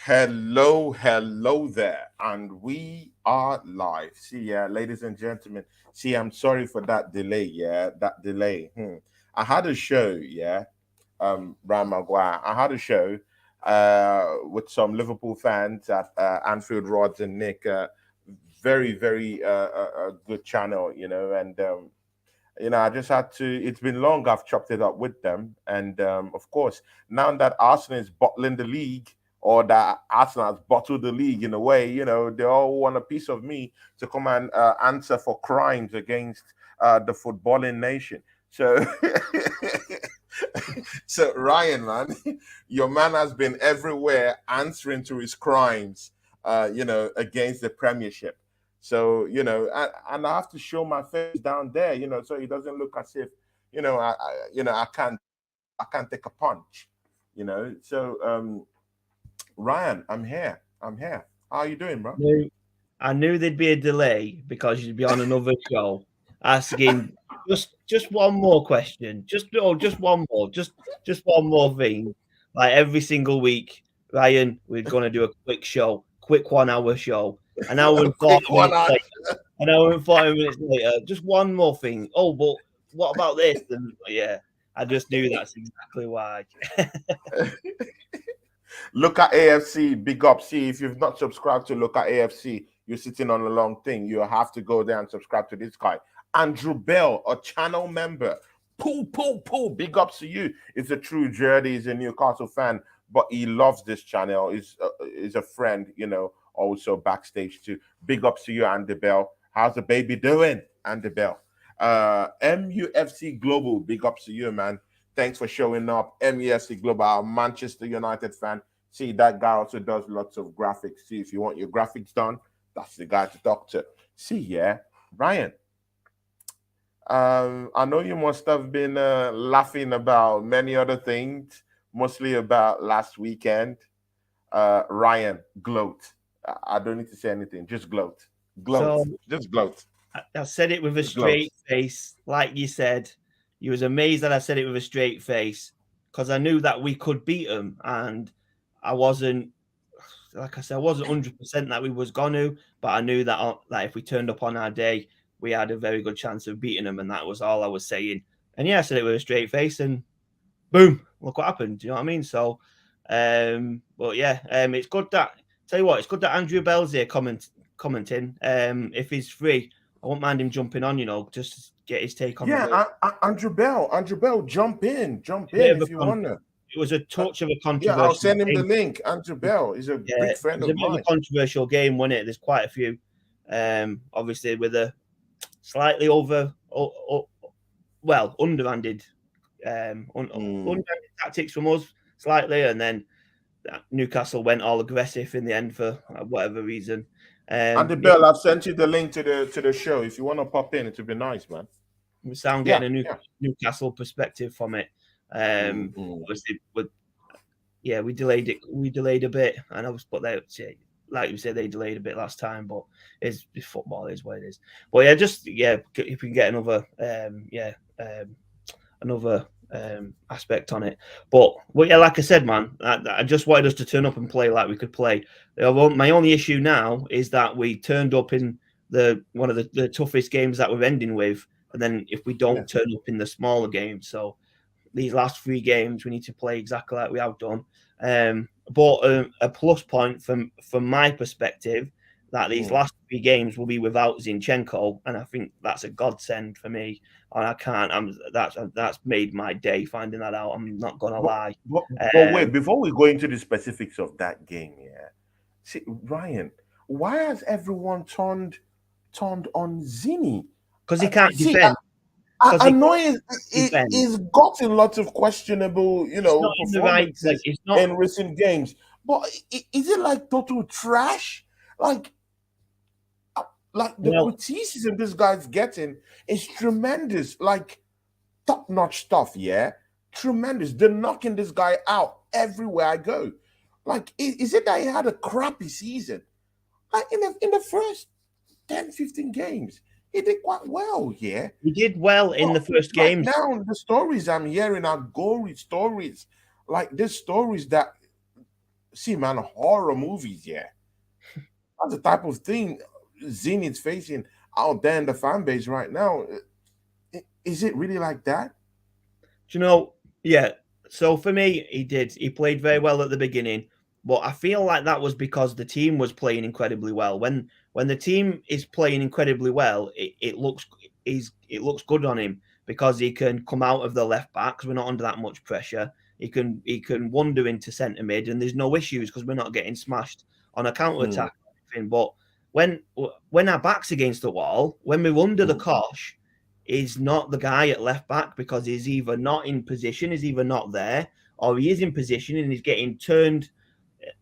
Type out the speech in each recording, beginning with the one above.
Hello there, and we are live. See, ladies and gentlemen. See, I'm sorry for that delay. That delay. I had a show. Ryan Maguire. I had a show with some Liverpool fans at Anfield Rods and Nick. Very, very good channel, and I just had to. It's been long. I've chopped it up with them, and of course, now that Arsenal is bottling the league, or that Arsenal has bottled the league in a way, they all want a piece of me to come and answer for crimes against the footballing nation. So, so Ryan, man, your man has been everywhere answering to his crimes, against the Premiership. So, and I have to show my face down there, so it doesn't look as if, I can't take a punch, So, Ryan, I'm here. I'm here. How are you doing, bro? I knew there'd be a delay because you'd be on another show asking just one more question. Just one more. Just one more thing. Like every single week, Ryan, we're gonna do a quick show, quick 1 hour show. An hour and Quick 40 one minutes out. later. An hour and 40 minutes later. Just one more thing. Oh, but what about this? And yeah, I just knew that's exactly why. Look at AFC, big up. See, if you've not subscribed to Look at AFC, you're sitting on a long thing. You have to go there and subscribe to this guy. Andrew Bell, a channel member. Pull. Big ups to you. It's a true journey. He's a Newcastle fan, but he loves this channel. He's a friend, also backstage too. Big ups to you, Andy Bell. How's the baby doing, Andy Bell? MUFC Global, big ups to you, man. Thanks for showing up. MUFC Global, our Manchester United fan. See, that guy also does lots of graphics. See, if you want your graphics done, that's the guy to talk to. See, Ryan. I know you must have been laughing about many other things, mostly about last weekend. Ryan, gloat. I don't need to say anything. Just gloat. Gloat. So Just gloat. I said it with a Just gloat. straight face, like you said. You was amazed that I said it with a straight face because I knew that we could beat them, and I wasn't, like I said, I wasn't 100% that we was gonna, but I knew that if we turned up on our day, we had a very good chance of beating them, and that was all I was saying. And yeah, I said it with a straight face, and boom, look what happened. Do you know what I mean? So, but yeah, it's good that tell you what, it's good that Andrew Bell's here commenting. If he's free, I won't mind him jumping on. Just to get his take on the game. Andrew Bell. Andrew Bell, jump in Bit of if you want to. It was a Uh, touch of a yeah, I'll controversial send him the game. link. Andrew Bell is a Yeah, big it friend was a of bit of a mine. controversial game, wasn't it? There's quite a few. Obviously with a slightly underhanded, Mm. underhanded tactics from us slightly, and then Newcastle went all aggressive in the end for whatever reason. Andy Yeah, Bell, I've sent you the link to the show. If you want to pop in, it would be nice, man. we sound Yeah, getting a new yeah. Newcastle perspective from it. Mm. Obviously, we delayed it. We delayed a bit, and I was put there. Like you said, they delayed a bit last time, but it's football is what it is. But if we can get another aspect on it. But yeah, like I said, man, I just wanted us to turn up and play like we could play. My only issue now is that we turned up in one of the toughest games that we're ending with, and then if we Yeah. don't turn up in the smaller games, so these last 3 games we need to play exactly like we have done. But a plus point from my perspective that these Mm. last 3 games will be without Zinchenko, and I think that's a godsend for me. And I can't. That's made my day finding that out. I'm not gonna But, lie. but wait, before we go into the specifics of that game, see, Ryan, why has everyone turned on Zini? Because he can't See, defend. Because I he know can't defend. he's gotten lots of questionable, It's not in the right. Like performances it's not. in recent games. But is it like total trash? Like, the Well, criticism this guy's getting is tremendous. Like top notch stuff. Yeah, tremendous. They're knocking this guy out everywhere I go. Like, is it that he had a crappy season? Like in the first 10, 15 games, he did quite well. Yeah. he did well in But the first right games. now, the stories I'm hearing are gory stories. Like these stories that see, man, horror movies, yeah. That's the type of thing Zenit's facing out there in the fan base right now. Is it really like that? Do you know? Yeah. So for me, he did. He played very well at the beginning, but I feel like that was because the team was playing incredibly well. When the team is playing incredibly well, it looks good on him because he can come out of the left back because we're not under that much pressure. He can wander into centre mid, and there's no issues because we're not getting smashed on a counter Mm, attack or anything. But when our back's against the wall, when we're under the mm, cosh, is not the guy at left back because he's either not in position, he's either not there, or he is in position and he's getting turned.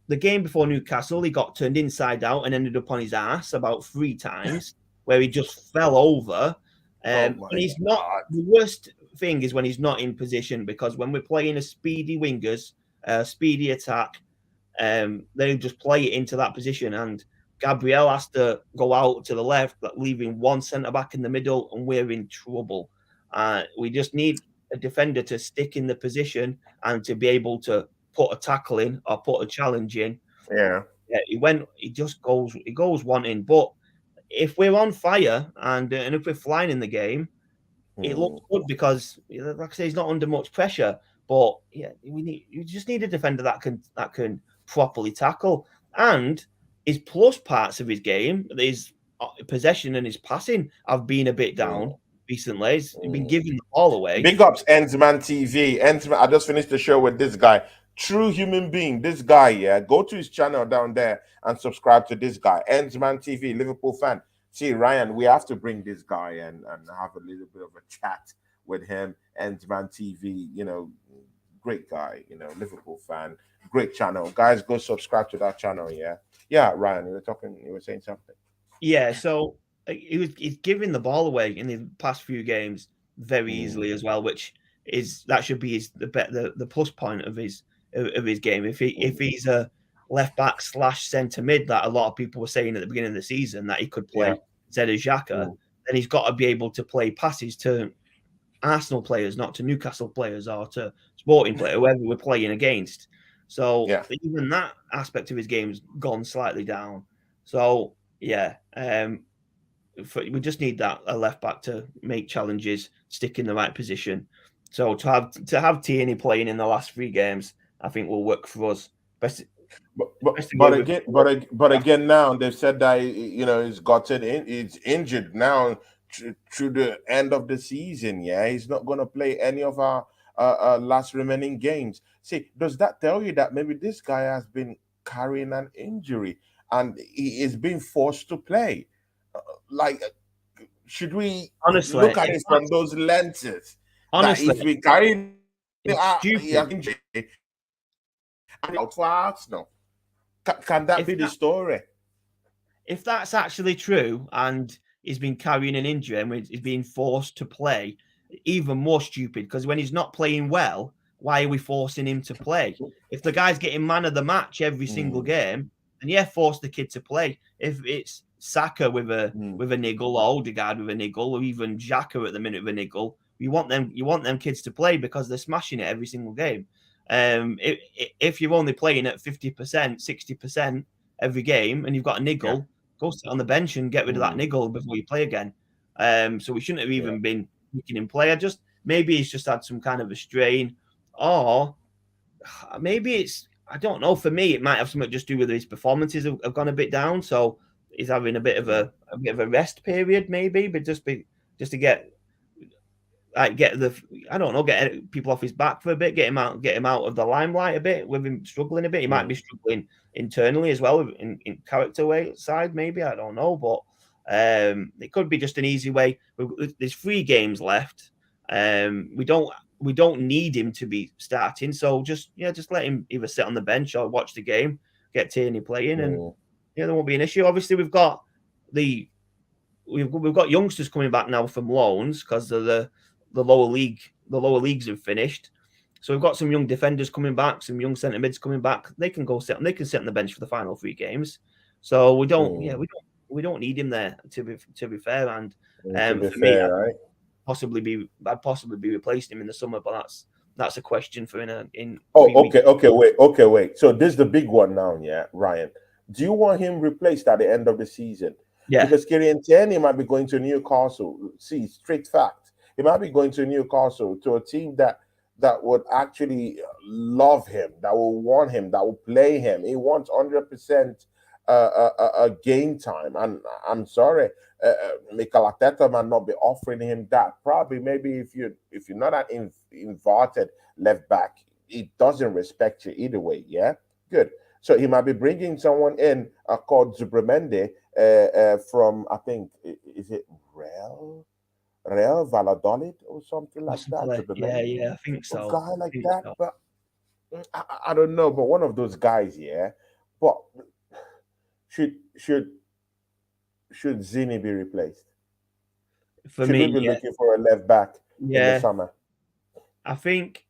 The game before Newcastle, he got turned inside out and ended up on his ass about 3 times, where he just fell over. oh And my he's not. God. The worst thing is when he's not in position because when we're playing a speedy wingers, speedy attack, they just play it into that position. And Gabriel has to go out to the left, leaving one centre back in the middle, and we're in trouble. We just need a defender to stick in the position and to be able to put a tackle in or put a challenge in. Yeah. Yeah, he goes wanting. But if we're on fire and if we're flying in the game, it looks Mm, good because, like I say, he's not under much pressure. But yeah, you just need a defender that can properly tackle. And his plus parts of his game, his possession and his passing, have been a bit mm, down recently. He's been mm. giving the ball away. Big ups, Endsman TV. Endsman, I just finished the show with this guy. True human being. This guy, yeah. Go to his channel down there and subscribe to this guy. Endsman TV, Liverpool fan. See, Ryan, we have to bring this guy and have a little bit of a chat with him. Endsman TV, great guy, Liverpool fan. Great channel. Guys, go subscribe to that channel, yeah. Yeah, Ryan, you were saying something. Yeah, so he's giving the ball away in the past few games very Mm, easily as well, which that should be the plus point of his game. If mm, he's a left back slash centre mid that a lot of people were saying at the beginning of the season that he could yeah. play instead of Xhaka, Mm, then he's got to be able to play passes to Arsenal players, not to Newcastle players or to Sporting players, whoever we're playing against. So yeah. even that aspect of his game's gone slightly down. So yeah, we just need that a left back to make challenges, stick in the right position. So to have Tierney playing in the last 3 games, I think will work for us. Best to go with. But again, now they've said that he's injured now through the end of the season. Yeah, he's not going to play any of our last remaining games. See, does that tell you that maybe this guy has been carrying an injury and he is being forced to play? Like, should we Honestly, look at it from those lenses that honestly, he's been carrying? it's He has stupid. injury and out for Arsenal. Can that If be the that, story? if that's actually true and he's been carrying an injury and he's being forced to play, even more stupid because when he's not playing well, why are we forcing him to play? If the guy's getting man of the match every single Mm, game, then yeah, force the kid to play. If it's Saka with a mm, niggle, or Odegaard with a niggle, or even Xhaka at the minute with a niggle, you want them kids to play because they're smashing it every single game. If you're only playing at 50%, 60% every game, and you've got a yeah, niggle, go sit on the bench and get rid of that mm, niggle before you play again. So we shouldn't have yeah, even been making him play. Maybe he's just had some kind of a strain, or maybe I don't know. For me, it might have something to just do with his performances have gone a bit down, so he's having a bit of mm, a rest period, maybe, but just to get the I don't know, get people off his back for a bit, get him out of the limelight a bit. With him struggling a bit, he might be mm, struggling internally as well in character way side. Maybe I don't know, but it could be just an easy way. There's 3 games left. We don't need him to be starting, so just let him either sit on the bench or watch the game, get Tierney playing, and mm, there won't be an issue. Obviously, the we've got youngsters coming back now from loans because of the lower league. The lower leagues have finished, so we've got some young defenders coming back, some young centre mids coming back. They can sit on the bench for the final 3 games. So mm. we don't need him there to be fair. And To be for me, fair, right? I'd possibly be replacing him in the summer, but That's a question for in Oh, 3 weeks. wait. So this is the big one now, yeah, Ryan. Do you want him replaced at the end of the season? Yeah, Because Kieran Tierney might be going to Newcastle. See, straight fact. He might be going to Newcastle, to a team that would actually love him, that will want him, that will play him. He wants 100% game time. And I'm sorry, Mikel Arteta might not be offering him that. Probably, maybe if you're not an inverted left back, he doesn't respect you either way. Yeah, good. So he might be bringing someone in called Zubramendi from, I think, is it Real Valladolid or something like that. possibly. Zubramendi, Yeah, I think a so. guy I like think that. so. But I don't know. But one of those guys, yeah. But should should should Zini be replaced? For Should we me, be looking for a left back in the yeah. summer? I think.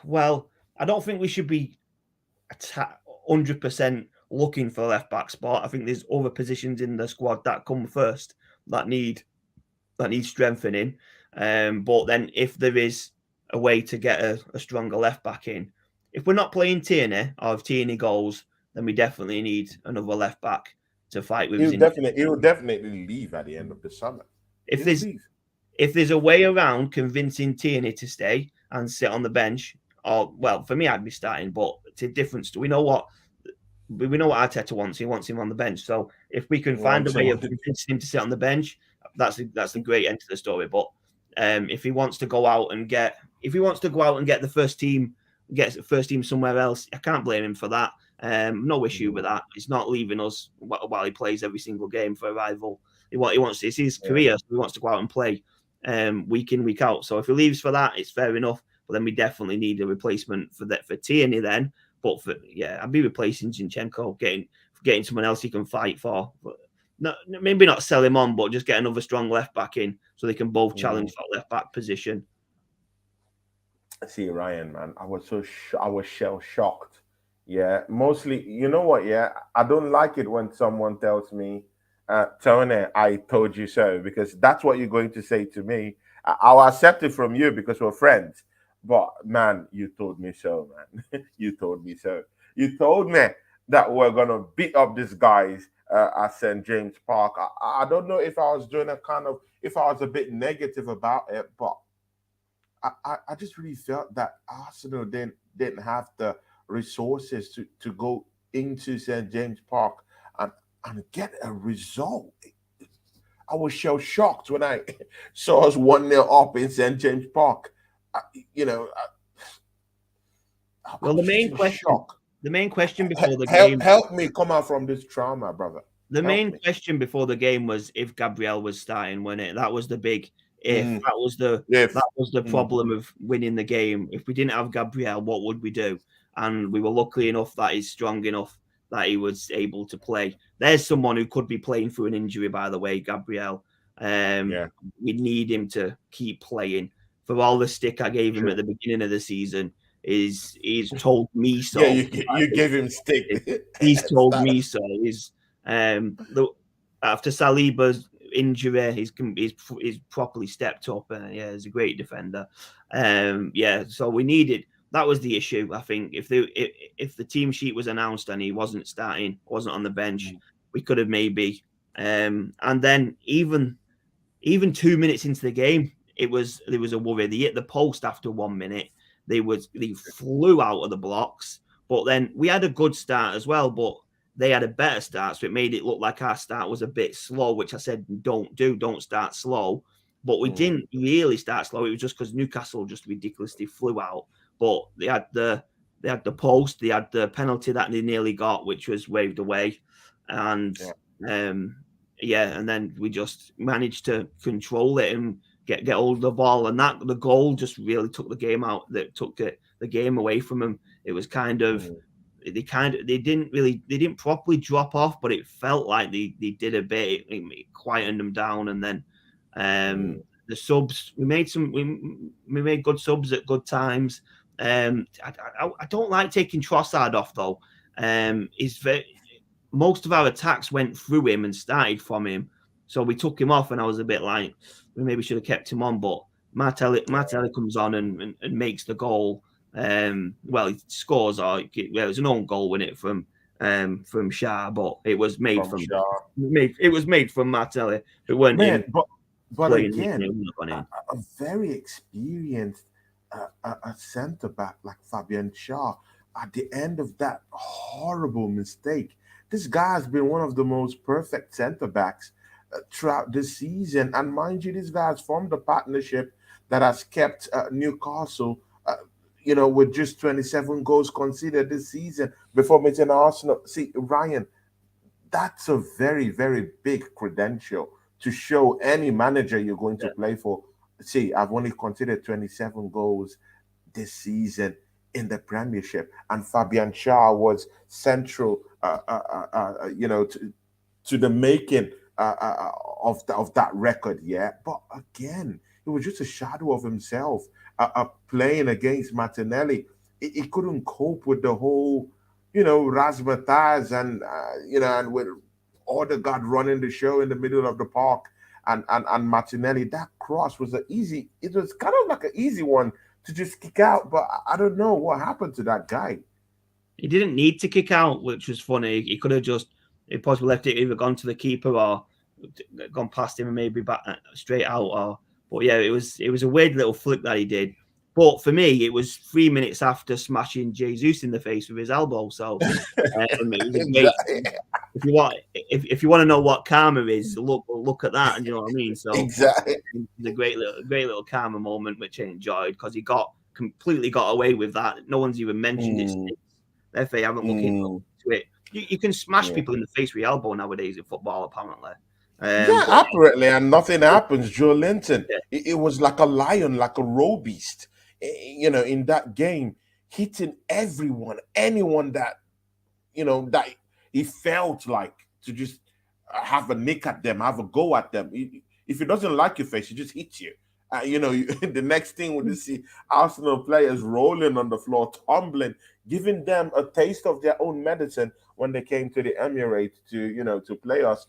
Well, I don't think we should be 100% looking for a left back spot. I think there's other positions in the squad that come first that need strengthening. But then if there is a way to get a stronger left back in, if we're not playing Tierney or if Tierney goes, then we definitely need another left back to fight with his injury. He'll definitely leave at the end of the summer. If He'll there's leave. if there's a way around convincing Tierney to stay and sit on the bench, or well, for me, I'd be starting. But it's a difference. We know what Arteta wants. He wants him on the bench. So if we can find a way of convincing him to sit on the bench, that's a great end to the story. But if he wants to go out and get the first team, gets the first team somewhere else, I can't blame him for that. No issue with that. He's not leaving us while he plays every single game for a rival. He wants it's his career, so he wants to go out and play week in, week out. So if he leaves for that, it's fair enough. But then we definitely need a replacement for Tierney then. But I'd be replacing Zinchenko, getting someone else he can fight for. But maybe not sell him on, but just get another strong left back in so they can both challenge that left back position. See, Ryan, man, I was shell shocked. Yeah, mostly, you know what? Yeah, I don't like it when someone tells me, Tony, I told you so, because that's what you're going to say to me. I'll accept it from you because we're friends. But man, you told me so, man. You told me so. You told me that we're gonna beat up these guys at St. James Park. I don't know if I was doing if I was a bit negative about it, but I just really felt that Arsenal didn't have the resources to go into St. James Park and get a result. I was so shocked when I saw us 1-0 up in St. James Park. Well, the main question before the game. Help me come out from this trauma, brother. The main question before the game was if Gabriel was starting, wasn't it? That was the big if. That was the problem of winning the game. If we didn't have Gabriel, what would we do? And we were lucky enough that he's strong enough that he was able to play. There's someone who could be playing through an injury, by the way, Gabriel. We need him to keep playing. For all the stick I gave him at the beginning of the season, he's told me so. Yeah, you gave him stick. He's told me so. After Saliba's injury, he's properly stepped up, and he's a great defender. So we needed. That was the issue. I think if the team sheet was announced and he wasn't starting, wasn't on the bench, we could have maybe. And then even 2 minutes into the game, there was a worry. They hit the post after 1 minute. They flew out of the blocks. But then we had a good start as well, but they had a better start, so it made it look like our start was a bit slow, which I said don't start slow. But we didn't really start slow. It was just because Newcastle just ridiculously flew out. But they had the post, they had the penalty that they nearly got, which was waved away, and and then we just managed to control it and get hold of the ball, and that the goal just really took the game out. That took the game away from them. It was kind of they didn't properly drop off, but it felt like they did a bit. It quietened them down, and then the subs we made good subs at good times. I don't like taking Trossard off though. Most of our attacks went through him and started from him, so we took him off, and I was a bit like we maybe should have kept him on, but Martelli comes on and makes the goal. Well, he scores, or it was an own goal, wasn't it, from Shah, but it was made from Martelli. It weren't Man, him but playing again, it. a very experienced a centre back like Fabian Shaw, at the end of that horrible mistake, this guy has been one of the most perfect centre backs throughout this season. And mind you, this guy has formed a partnership that has kept Newcastle, with just 27 goals conceded this season before meeting Arsenal. See, Ryan, that's a very, very big credential to show any manager you're going to play for. See, I've only conceded 27 goals this season in the Premiership, and Fabian Shaw was central, to the making of that record. Yeah, but again, it was just a shadow of himself. Playing against Martinelli, he couldn't cope with the whole, razzmatazz and with Odegaard running the show in the middle of the park, and Martinelli. That cross was an easy. It was kind of like an easy one to just kick out, but I don't know what happened to that guy. He didn't need to kick out, which was funny. He could have just, if possible, left it either gone to the keeper or gone past him and maybe back straight out. But yeah, it was a weird little flick that he did. But for me, it was 3 minutes after smashing Jesus in the face with his elbow. So it was great. If you want to know what karma is, look at that, and you know what I mean. So exactly, it's a great little karma moment, which I enjoyed because he completely got away with that. No one's even mentioned it. The FA haven't looked into it. You can smash people in the face with your elbow nowadays in football, apparently. Apparently, and nothing happens. Joe Linton, it was like a lion, like a roe beast, in that game, hitting anyone that, that he felt like to just have a nick at them, have a go at them. If he doesn't like your face, he just hits you. The next thing when you see Arsenal players rolling on the floor, tumbling, giving them a taste of their own medicine when they came to the Emirates to play us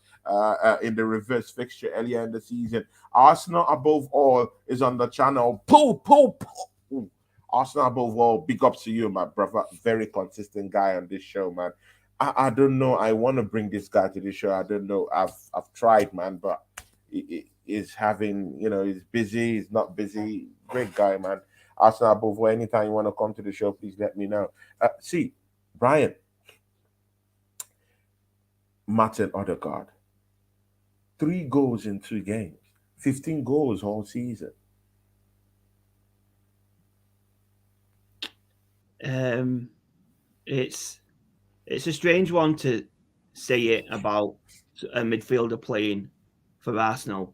in the reverse fixture earlier in the season. Arsenal above all is on the channel. Arsenal above all. Big ups to you, my brother. Very consistent guy on this show, man. I don't know. I want to bring this guy to the show. I don't know. I've tried, man, but he's having, he's busy. He's not busy. Great guy, man. Arsenal above all. Anytime you want to come to the show, please let me know. See, Brian, Martin Odegaard, 3 goals in 2 games, 15 goals all season. It's a strange one to say it about a midfielder playing for Arsenal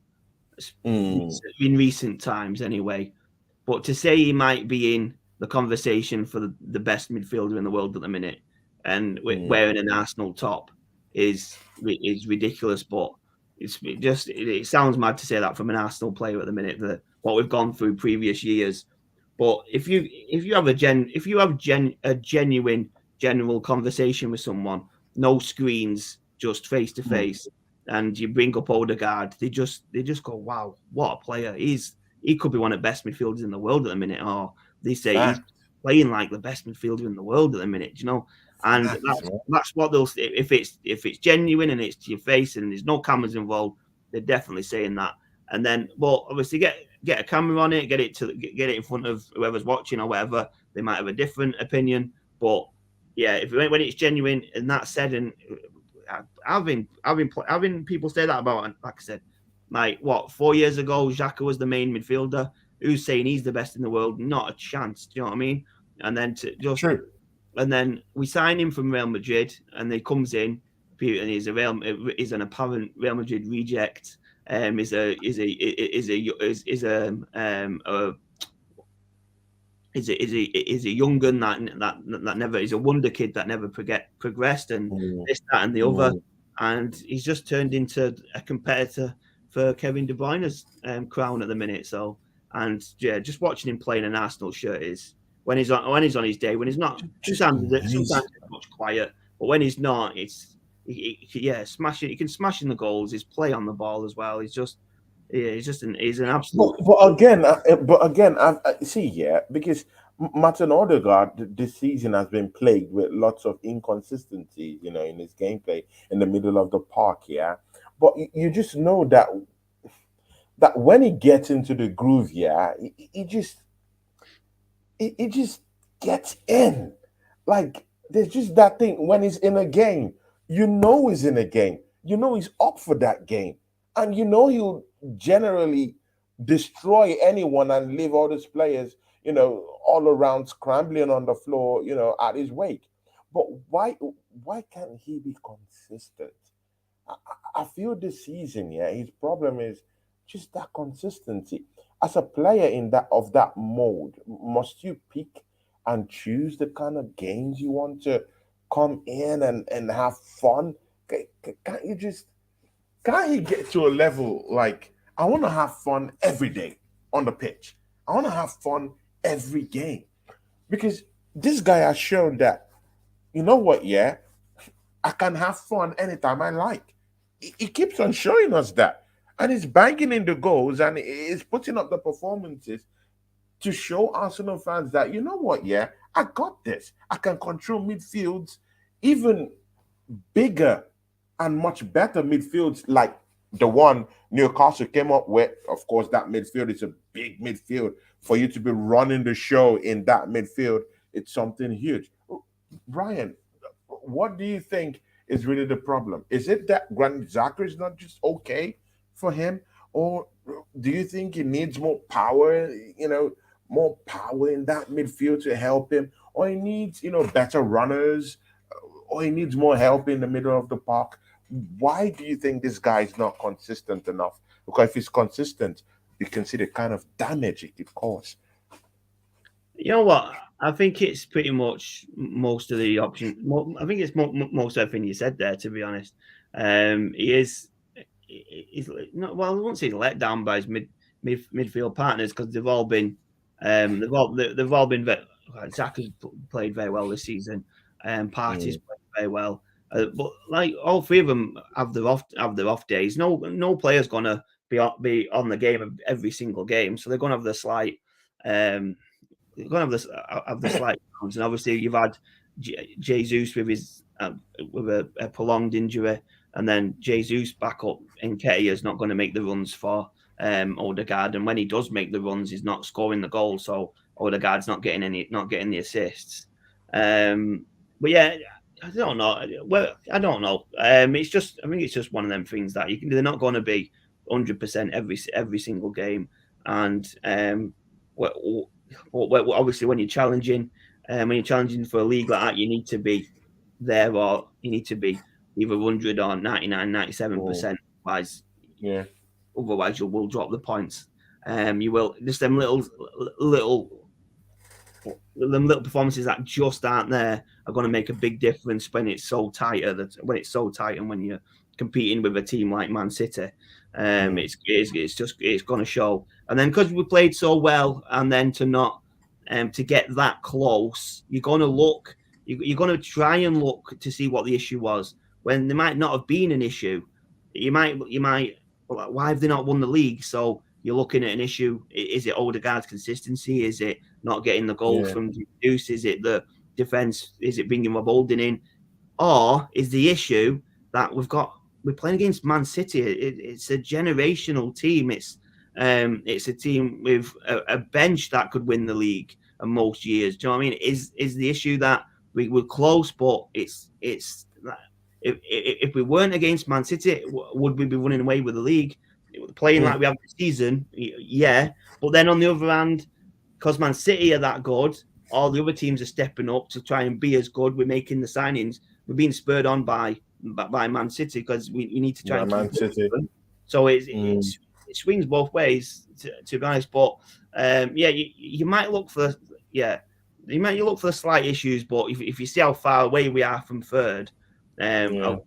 in recent times, anyway. But to say he might be in the conversation for the best midfielder in the world at the minute, and wearing an Arsenal top is ridiculous. But it sounds mad to say that from an Arsenal player at the minute. What we've gone through previous years. But if you have a genuine general conversation with someone, no screens, just face to face, and you bring up Odegaard, they just go, wow, what a player! He could be one of the best midfielders in the world at the minute, or they say he's playing like the best midfielder in the world at the minute, And that's what they'll say. If it's genuine and it's to your face and there's no cameras involved, they're definitely saying that. And then, well, obviously get a camera on it, get it in front of whoever's watching or whatever. They might have a different opinion, but yeah, when it's genuine and that's said, and I've been people say that about, like I said, like 4 years ago, Xhaka was the main midfielder. Who's saying he's the best in the world? Not a chance. Do you know what I mean? And then and then we sign him from Real Madrid, and he comes in, and he's an apparent Real Madrid reject. Is a young gun that never is a wonder kid that never progressed, and this, that, and the other, and he's just turned into a competitor for Kevin De Bruyne's crown at the minute. So, and yeah, just watching him playing an Arsenal shirt is when he's on his day. When he's not, sometimes it's much quiet, but when he's not, it's smashing. He can smash in the goals. His play on the ball as well. He's just Yeah, he's an absolute. But again, I see, yeah, because Martin Odegaard this season has been plagued with lots of inconsistencies, in his gameplay in the middle of the park, yeah. But you just know that when he gets into the groove, yeah, he just gets in. Like there's just that thing when he's in a game, he's in a game, he's up for that game, and he'll generally destroy anyone and leave all these players, all around scrambling on the floor, at his wake. But why can't he be consistent? I feel this season, yeah, his problem is just that consistency. As a player in that mode, must you pick and choose the kind of games you want to come in and have fun? Can't you just can't he get to a level like I want to have fun every day on the pitch? I want to have fun every game because this guy has shown that yeah, I can have fun anytime I like. He keeps on showing us that. And he's banking in the goals and he's putting up the performances to show Arsenal fans that, yeah, I got this. I can control midfields, even bigger and much better midfields like the one Newcastle came up with. Of course, that midfield is a big midfield. For you to be running the show in that midfield, it's something huge. Ryan, what do you think is really the problem? Is it that Granit Xhaka is not just okay for him, or do you think he needs more power? More power in that midfield to help him, or he needs better runners, or he needs more help in the middle of the park? Why do you think this guy is not consistent enough? Because if he's consistent, you can see the kind of damage it could cause. You know what? I think it's pretty much most of the options. I think it's most everything you said there. To be honest, he is. He's not. Well, I won't say he's let down by his midfield partners because they've all been. They've all been. Zaka's played very well this season. Party's played very well. But like all three of them have their off days. No player's gonna be on the game every single game, so they're gonna have the slight. Going to have the slight downs, and obviously you've had Jesus with his with a prolonged injury, and then Jesus back up. Nketiah is not going to make the runs for Odegaard, and when he does make the runs, he's not scoring the goal, so Odegaard's not getting the assists. But yeah, I don't know. Well, I don't know. I think it's just one of them things that they're not going to be 100% every single game, and obviously when you're challenging for a league like that, you need to be there, or you need to be either 100 or 99, 97%. Otherwise you will drop the points. You will just them little performances that just aren't there are going to make a big difference when it's so tight. And when you're competing with a team like Man City, it's going to show. And then because we played so well, and then to get that close, you're going to look. You're going to try and look to see what the issue was when there might not have been an issue. You might. Why have they not won the league? So you're looking at an issue. Is it Odegaard's consistency? Is it not getting the goals from Jesus? Is it the defense? Is it bringing Rob Holding in? Or is the issue that we're playing against Man City? It's a generational team. It's a team with a bench that could win the league in most years. Do you know what I mean? Is the issue that we were close, but it's if we weren't against Man City, would we be running away with the league? Playing like we have this season, yeah. But then on the other hand, because Man City are that good, all the other teams are stepping up to try and be as good. We're making the signings. We're being spurred on by Man City because we need to try and Man City. So it swings both ways, to be honest. But you might look for the slight issues, but if you see how far away we are from third, how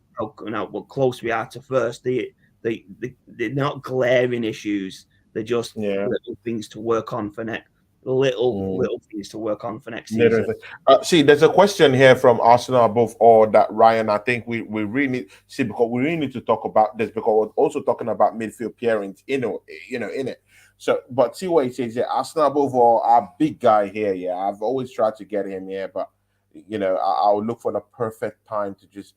close we are to first, they're not glaring issues. They're just little things to work on for next. little things to work on for next Yeah, season. see, there's a question here from Arsenal above all that Ryan. I think we really need see because we really need to talk about this because we're also talking about midfield pairings, in it. So, but see what he says here. Arsenal above all, our big guy here. Yeah, I've always tried to get him here, but I'll look for the perfect time to just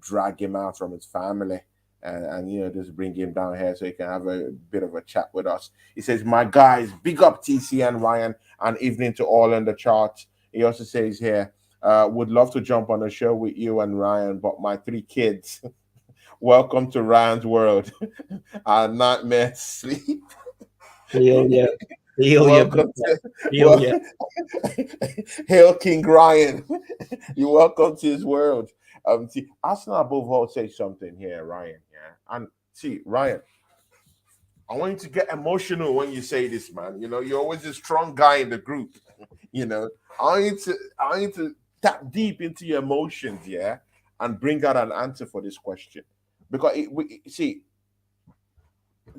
drag him out from his family and just bring him down here so he can have a bit of a chat with us. He says, "My guys, big up TC and Ryan, and evening to all in the charts." He also says here, would love to jump on a show with you and Ryan, but my three kids. Welcome to Ryan's world. Nightmare sleep. Feel you, feel you, Welcome to feel well, you. Hail King Ryan. You're welcome to his world. See, Arsenal above all say something here, Ryan. Yeah, and see, Ryan, I want you to get emotional when you say this, man. You're always a strong guy in the group. You know, I need to tap deep into your emotions, yeah, and bring out an answer for this question. Because see,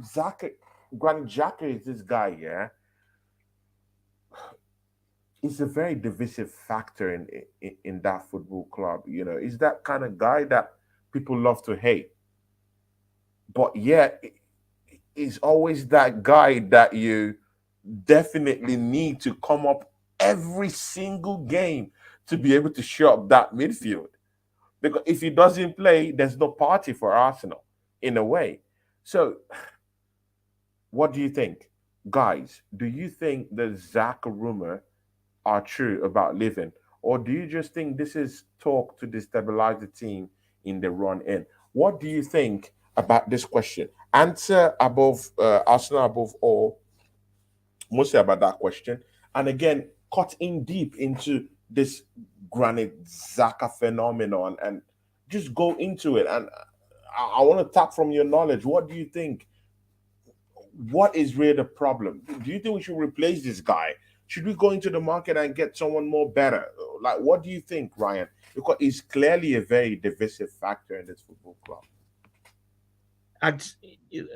Zaka, Granit Xhaka is this guy, yeah. He's a very divisive factor in that football club. He's that kind of guy that people love to hate, but yet he's always that guy that you definitely need to come up every single game to be able to show up that midfield. Because if he doesn't play, there's no party for Arsenal in a way. So, what do you think, guys? Do you think the Zaka rumor are true about living, or do you just think this is talk to destabilize the team in the run in? What do you think about this question? Answer above Arsenal above all, mostly about that question, and again, cut in deep into this Granit Xhaka phenomenon and just go into it. And I want to tap from your knowledge. What do you think? What is really the problem? Do you think we should replace this guy? Should we go into the market and get someone more better? Like, what do you think, Ryan? Because he's clearly a very divisive factor in this football club. I'd,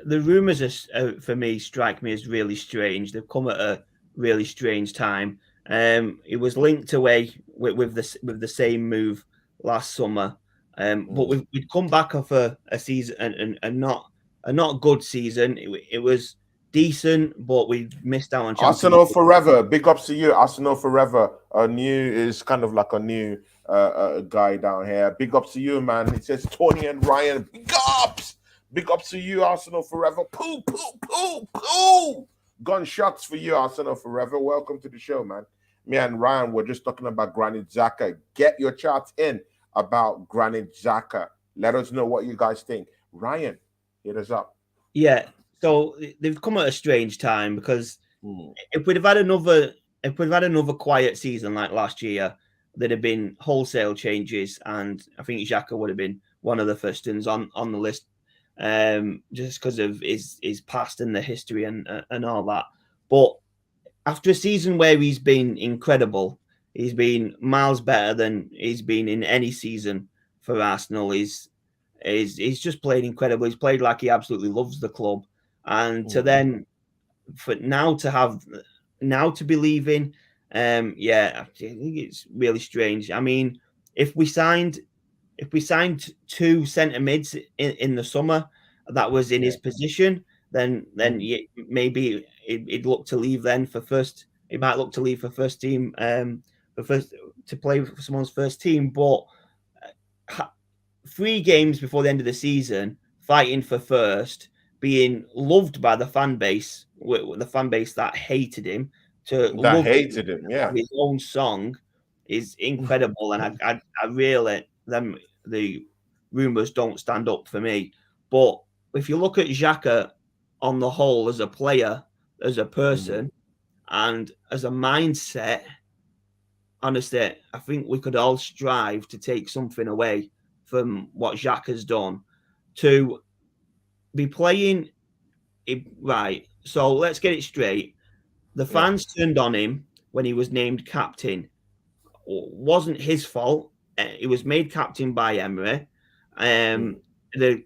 the rumors for me strike me as really strange. They've come at a really strange time. It was linked away with the same move last summer, but we'd come back off a season and not good season. It was decent, but we missed out on Champions Arsenal League. forever. Big ups to you. Arsenal forever. A new is kind of like a new guy down here. Big ups to you, man. It says Tony and Ryan. Big ups. Big ups to you, Arsenal forever. Poo, poo, poo, poo. Gunshots for you, Arsenal forever. Welcome to the show, man. Me and Ryan were just talking about Granit Xhaka. Get your charts in about Granit Xhaka. Let us know what you guys think. Ryan, hit us up. Yeah, so they've come at a strange time because if we'd have had another quiet season like last year, there'd have been wholesale changes, and I think Xhaka would have been one of the first ones on the list, just because of his past and the history and all that. But after a season where he's been incredible, he's been miles better than he's been in any season for Arsenal. He's just played incredible. He's played like he absolutely loves the club, and to then for now to be leaving, yeah, I think it's really strange. I mean, if we signed two centre mids in the summer that was in his position, then maybe he'd look to leave then for first. He might look to leave for first team, for first to play for someone's first team, but 3 games before the end of the season, fighting for first, being loved by the fan base that hated him, to That love hated him, yeah. his own song is incredible. And I really, the rumours don't stand up for me. But if you look at Xhaka on the whole as a player, as a person, and as a mindset, honestly, I think we could all strive to take something away from what Xhaka's done to be playing it right. So let's get it straight. The fans turned on him when he was named captain. Wasn't his fault. He was made captain by Emery. The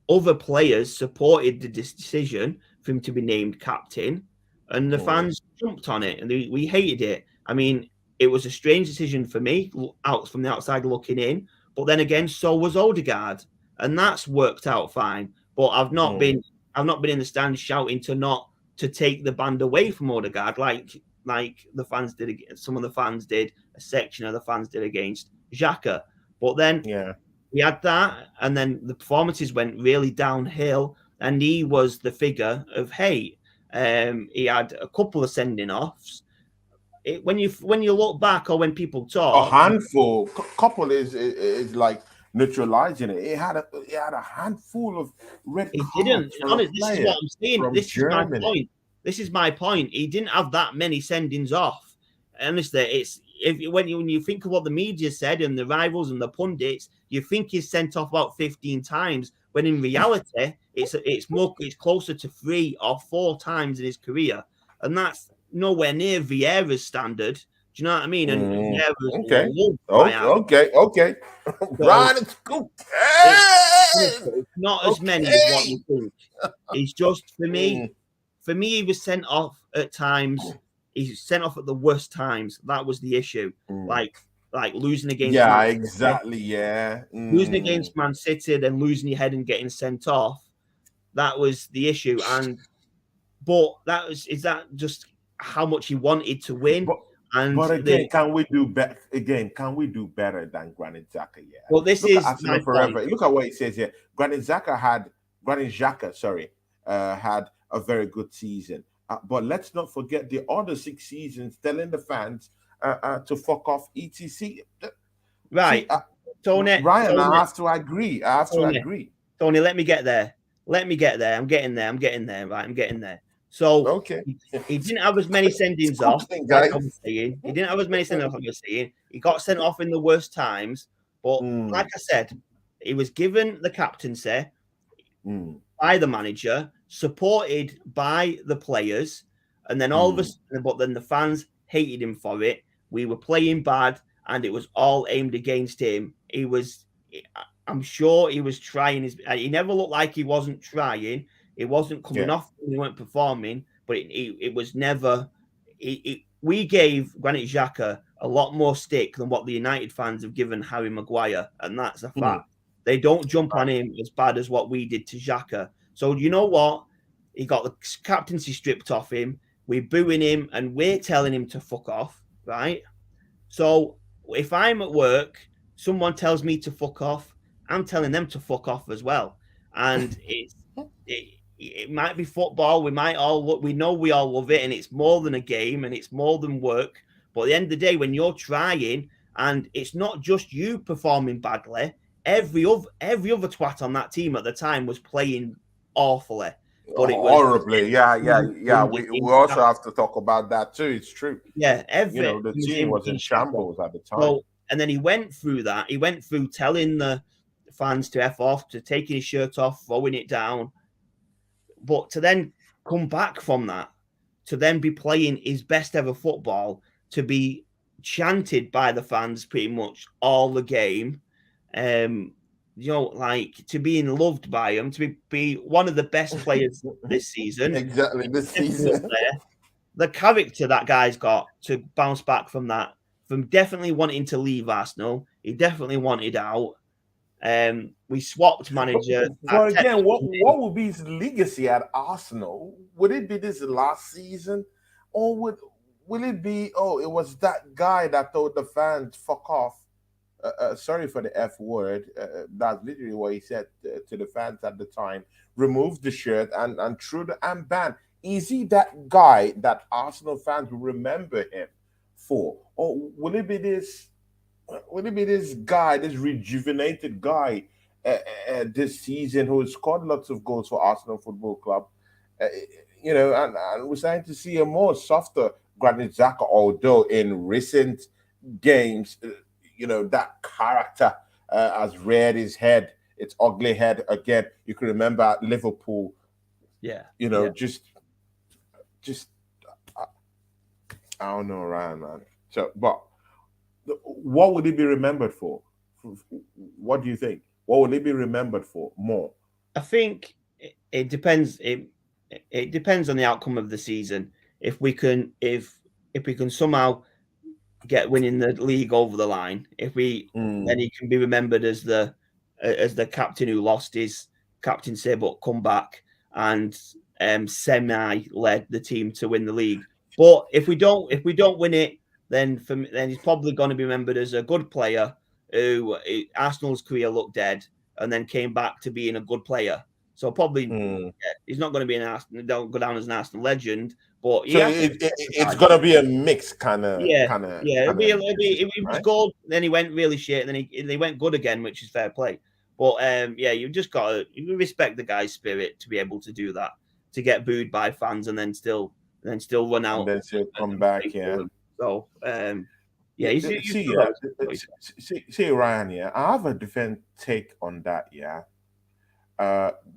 other players supported the decision for him to be named captain. and the fans jumped on it, and we hated it. I mean, it was a strange decision for me, out from the outside looking in. But then again, so was Odegaard, and that's worked out fine. But I've not been in the stands shouting to take the band away from Odegaard like the fans did. Some of the fans did. A section of the fans did against Xhaka. But then we had that, and then the performances went really downhill, and he was the figure of hate. He had a couple of sending offs. When you look back, or when people talk, a handful, couple is like neutralizing it. It had a handful of red he cards. didn't. This is what I'm saying. This Germany. is my point. This is my point. He didn't have that many sendings off. Honestly, it's when you think of what the media said and the rivals and the pundits, you think he's sent off about 15 times, when in reality it's closer to 3 or 4 times in his career, and that's nowhere near Vieira's standard. Do you know what I mean? And Vieira's okay. Ryan, it's cool. It's not as many as what you think. It's just for me. For me, he was sent off at times. He's sent off at the worst times. That was the issue. Like losing against losing against Man City, then losing your head and getting sent off. That was the issue. But is that just how much he wanted to win? But again, can we do better? Can we do better than Granit Xhaka? Yeah. Well, this Look is at Arsenal forever. Look at what it says here. Granit Xhaka had a very good season. But let's not forget the other 6 seasons telling the fans to fuck off, etc. Right. See, Tony, I have to agree. Tony, let me get there. I'm getting there. Right, I'm getting there. So he didn't have as many sendings off. Like I was saying. He didn't have as many sendings off. I was saying he got sent off in the worst times. But like I said, he was given the captaincy by the manager, supported by the players, and then all of a sudden, but then the fans hated him for it. We were playing bad, and it was all aimed against him. I'm sure he was trying he never looked like he wasn't trying. It wasn't coming off when he weren't performing, but it was never. We gave Granit Xhaka a lot more stick than what the United fans have given Harry Maguire, and that's a fact. They don't jump on him as bad as what we did to Xhaka. So you know what? He got the captaincy stripped off him. We're booing him, and we're telling him to fuck off, right? So if I'm at work, someone tells me to fuck off, I'm telling them to fuck off as well. And it might be football. We know we all love it, and it's more than a game, and it's more than work. But at the end of the day, when you're trying, and it's not just you performing badly, every other twat on that team at the time was playing awfully. But it was horribly. We also have to talk about that too. It's true. Yeah, the team was in shambles at the time. So, and then he went through that. He went through telling the fans to F off, to taking his shirt off, throwing it down. But to then come back from that, to then be playing his best ever football, to be chanted by the fans pretty much all the game, to being loved by him, to be one of the best players this season. Exactly, this season. The character that guy's got to bounce back from that, from definitely wanting to leave Arsenal. He definitely wanted out. We swapped manager. But again, what would be his legacy at Arsenal? Would it be this last season, or will it be? It was that guy that told the fans "fuck off." Sorry for the F word. That's literally what he said to the fans at the time. Removed the shirt and threw the armband. Is he that guy that Arsenal fans will remember him for, or will it be this? Will it be this guy, this rejuvenated guy, this season who has scored lots of goals for Arsenal Football Club? And we're starting to see a more softer Granit Xhaka, although in recent games, that character has reared its head, its ugly head again. You can remember at Liverpool. Just I don't know, Ryan, man. So, but what would it be remembered for? What do you think? What would it be remembered for more? I think it depends. It depends on the outcome of the season. if we can somehow get winning the league over the line, then he can be remembered as the captain who lost his captaincy but come back and semi led the team to win the league. But if we don't win it, then he's probably going to be remembered as a good player who Arsenal's career looked dead and then came back to being a good player. So probably he's not going to be don't go down as an Arsenal legend, but so it's going to be a mix kind of. It was gold. Then he went really shit, and then he went good again, which is fair play. But you just got to respect the guy's spirit to be able to do that, to get booed by fans and then still run out and then still come back. Yeah. So see, Ryan. Yeah, I have a different take on that. Yeah.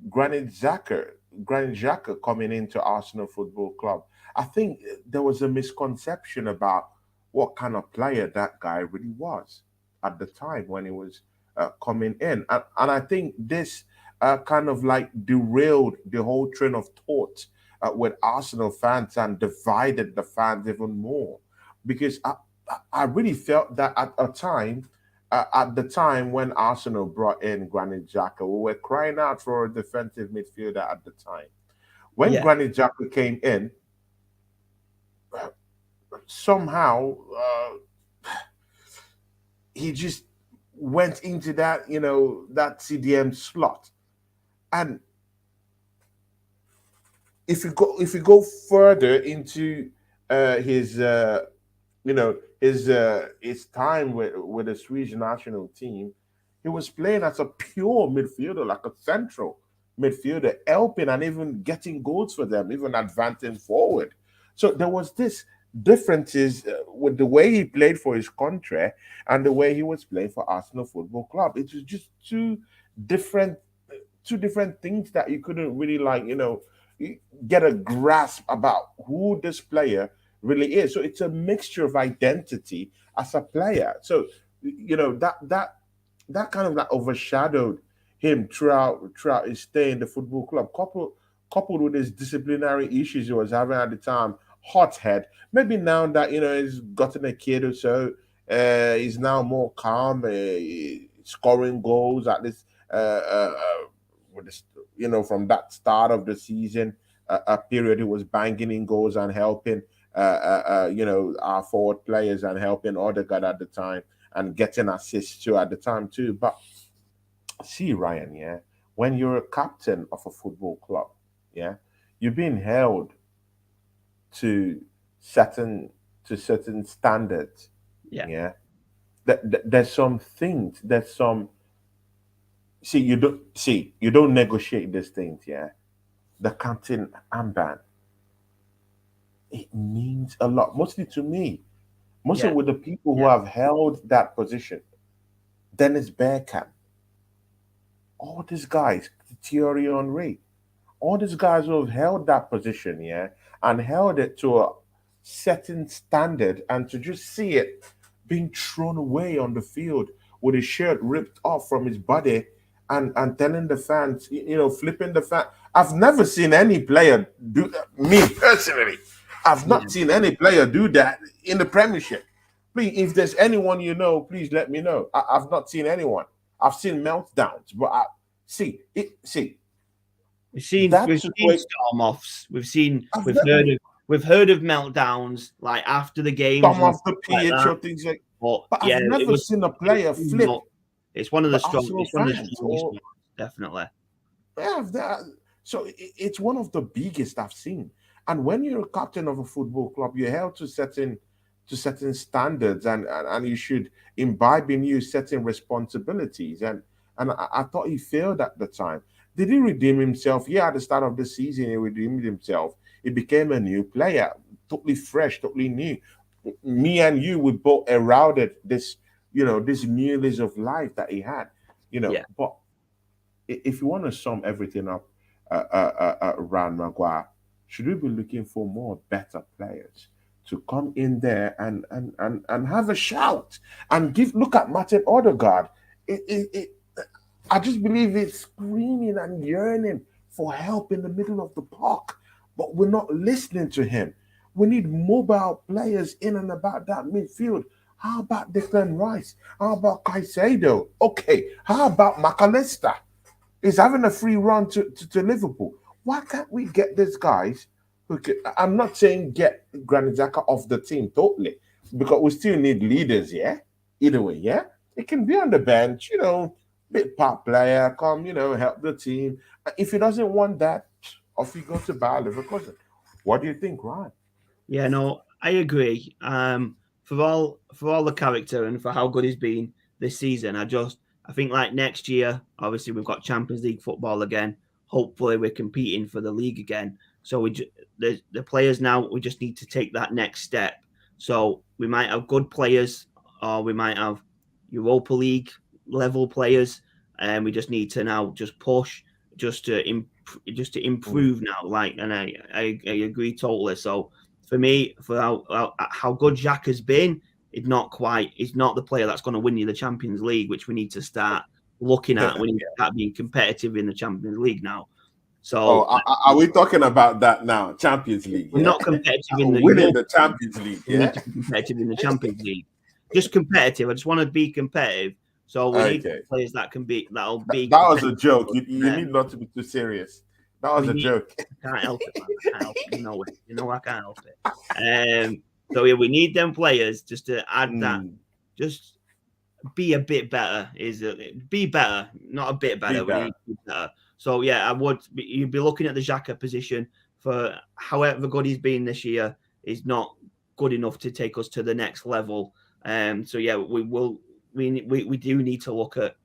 Granit Xhaka coming into Arsenal Football Club. I think there was a misconception about what kind of player that guy really was at the time when he was coming in. And I think this kind of like derailed the whole train of thought with Arsenal fans and divided the fans even more. Because I really felt that at the time when Arsenal brought in Granit Xhaka, we were crying out for a defensive midfielder at the time. When Granit Xhaka came in, somehow he just went into that, that CDM slot. And if you go further into his time with the Swedish national team, he was playing as a pure midfielder, like a central midfielder, helping and even getting goals for them, even advancing forward. So there was this differences with the way he played for his country and the way he was playing for Arsenal Football Club. It was just two different things that you couldn't really get a grasp about who this player really is. So it's a mixture of identity as a player. So that kind of like overshadowed him throughout his stay in the football club, coupled with his disciplinary issues he was having at the time. Hothead. Maybe now that he's gotten a kid or so, he's now more calm, scoring goals at this with this, from that start of the season, a period he was banging in goals and helping our forward players and helping Odegaard at the time and getting assists too at the time too. But see, Ryan, when you're a captain of a football club, you're being held to certain standards. There's some things. There's some. You don't negotiate these things. The captain armband. It means a lot, mostly to me, mostly with the people who have held that position. Dennis Bergkamp, all these guys, Thierry Henry, all these guys who have held that position, and held it to a certain standard, and to just see it being thrown away on the field with his shirt ripped off from his body, and telling the fans, flipping the fan. I've never seen any player do that. Me personally, I've not seen any player do that in the Premiership. Please, if there's anyone please let me know. I've not seen anyone. I've seen meltdowns, but We've seen storm offs. We've heard of meltdowns like after the game. Storm off the pitch or things like. But I've never seen a player flip. It's one of the strongest. Definitely. So it's one of the biggest I've seen. And when you're a captain of a football club, you're held to certain standards, and you should imbibe in you certain responsibilities. And I thought he failed at the time. Did he redeem himself? Yeah, at the start of the season, he redeemed himself. He became a new player, totally fresh, totally new. Me and you, we both eroded this, this new lease of life that he had, But if you want to sum everything up around Maguire, should we be looking for more better players to come in there and have a shout and look at Martin Odegaard? I just believe it's screaming and yearning for help in the middle of the park, but we're not listening to him. We need mobile players in and about that midfield. How about Declan Rice? How about Caicedo? Okay, how about McAllister? He's having a free run to Liverpool. Why can't we get these guys who can, I'm not saying get Granit Xhaka off the team totally, because we still need leaders, yeah? Either way, yeah? It can be on the bench, bit part player, come, help the team. If he doesn't want that, off he goes to Bayer Leverkusen. What do you think, Ryan? Yeah, no, I agree. For all the character and for how good he's been this season, I think like next year, obviously we've got Champions League football again. Hopefully we're competing for the league again. So the players now, we just need to take that next step. So we might have good players, or we might have Europa League level players, and we just need to now just push just to improve now. Like, and I agree totally. So for me, for how good Jack has been, he's not the player that's going to win you the Champions League, which we need to start looking at. We need to start being competitive in the Champions League now. So, are we talking about that now? Champions League. We're not competitive in the winning the Champions League. We need to be competitive in the Champions League. Just competitive. I just want to be competitive. So we need players that can be. That'll be. That was a joke. You need not to be too serious. That was a joke. I can't help it, man. I can't help it. You know it. I can't help it. So yeah, we need them players just to add that. Just be a bit better. Be better, not a bit better. We need to be better. So yeah, you'd be looking at the Xhaka position for however good he's been this year is not good enough to take us to the next level. So yeah, we do need to look at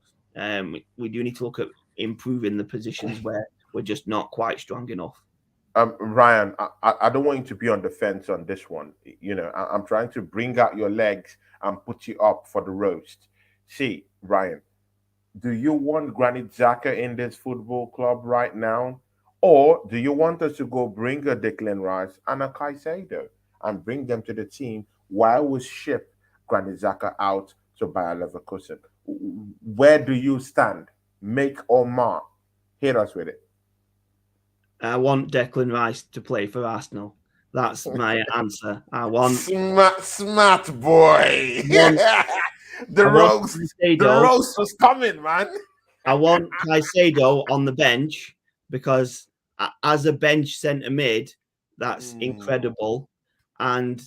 improving the positions where we're just not quite strong enough. Ryan, I don't want you to be on the fence on this one. I'm trying to bring out your legs and put you up for the roast. See, Ryan, do you want Granit Xhaka in this football club right now? Or do you want us to go bring a Declan Rice and a Caicedo and bring them to the team while we ship Granit Xhaka out to Bayer Leverkusen? Where do you stand? Make or mark? Hit us with it. I want Declan Rice to play for Arsenal. That's my answer. I want smart boy. The roast was coming, man. I want Caicedo on the bench because as a bench centre mid, that's incredible. And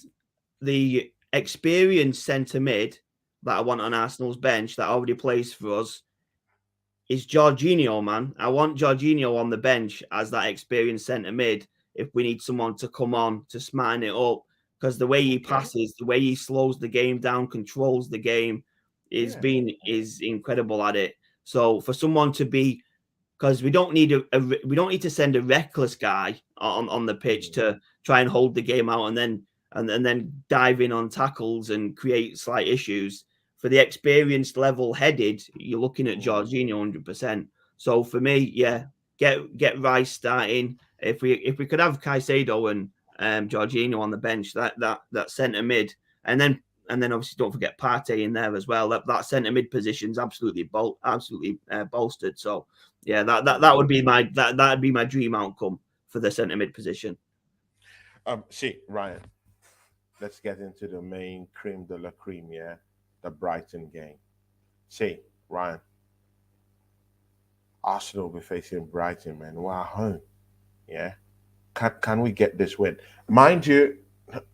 the experienced centre mid that I want on Arsenal's bench that already plays for us is Jorginho, man. I want Jorginho on the bench as that experienced centre mid if we need someone to come on to smarten it up. Because the way he passes, the way he slows the game down, controls the game, is incredible at it. So for someone to be, because we don't need to send a reckless guy on the pitch to try and hold the game out and then dive in on tackles and create slight issues. For the experienced level-headed, you're looking at Jorginho 100%. So for me, yeah, get Rice starting. If we could have Caicedo and Jorginho on the bench, that centre mid, and then obviously don't forget Partey in there as well. That centre mid position's absolutely bolstered. So yeah, that would be my dream outcome for the centre mid position. See, Ryan, let's get into the main creme de la creme, yeah, the Brighton game. See, Ryan, Arsenal will be facing Brighton, man. We're at home, yeah. Can we get this win? Mind you,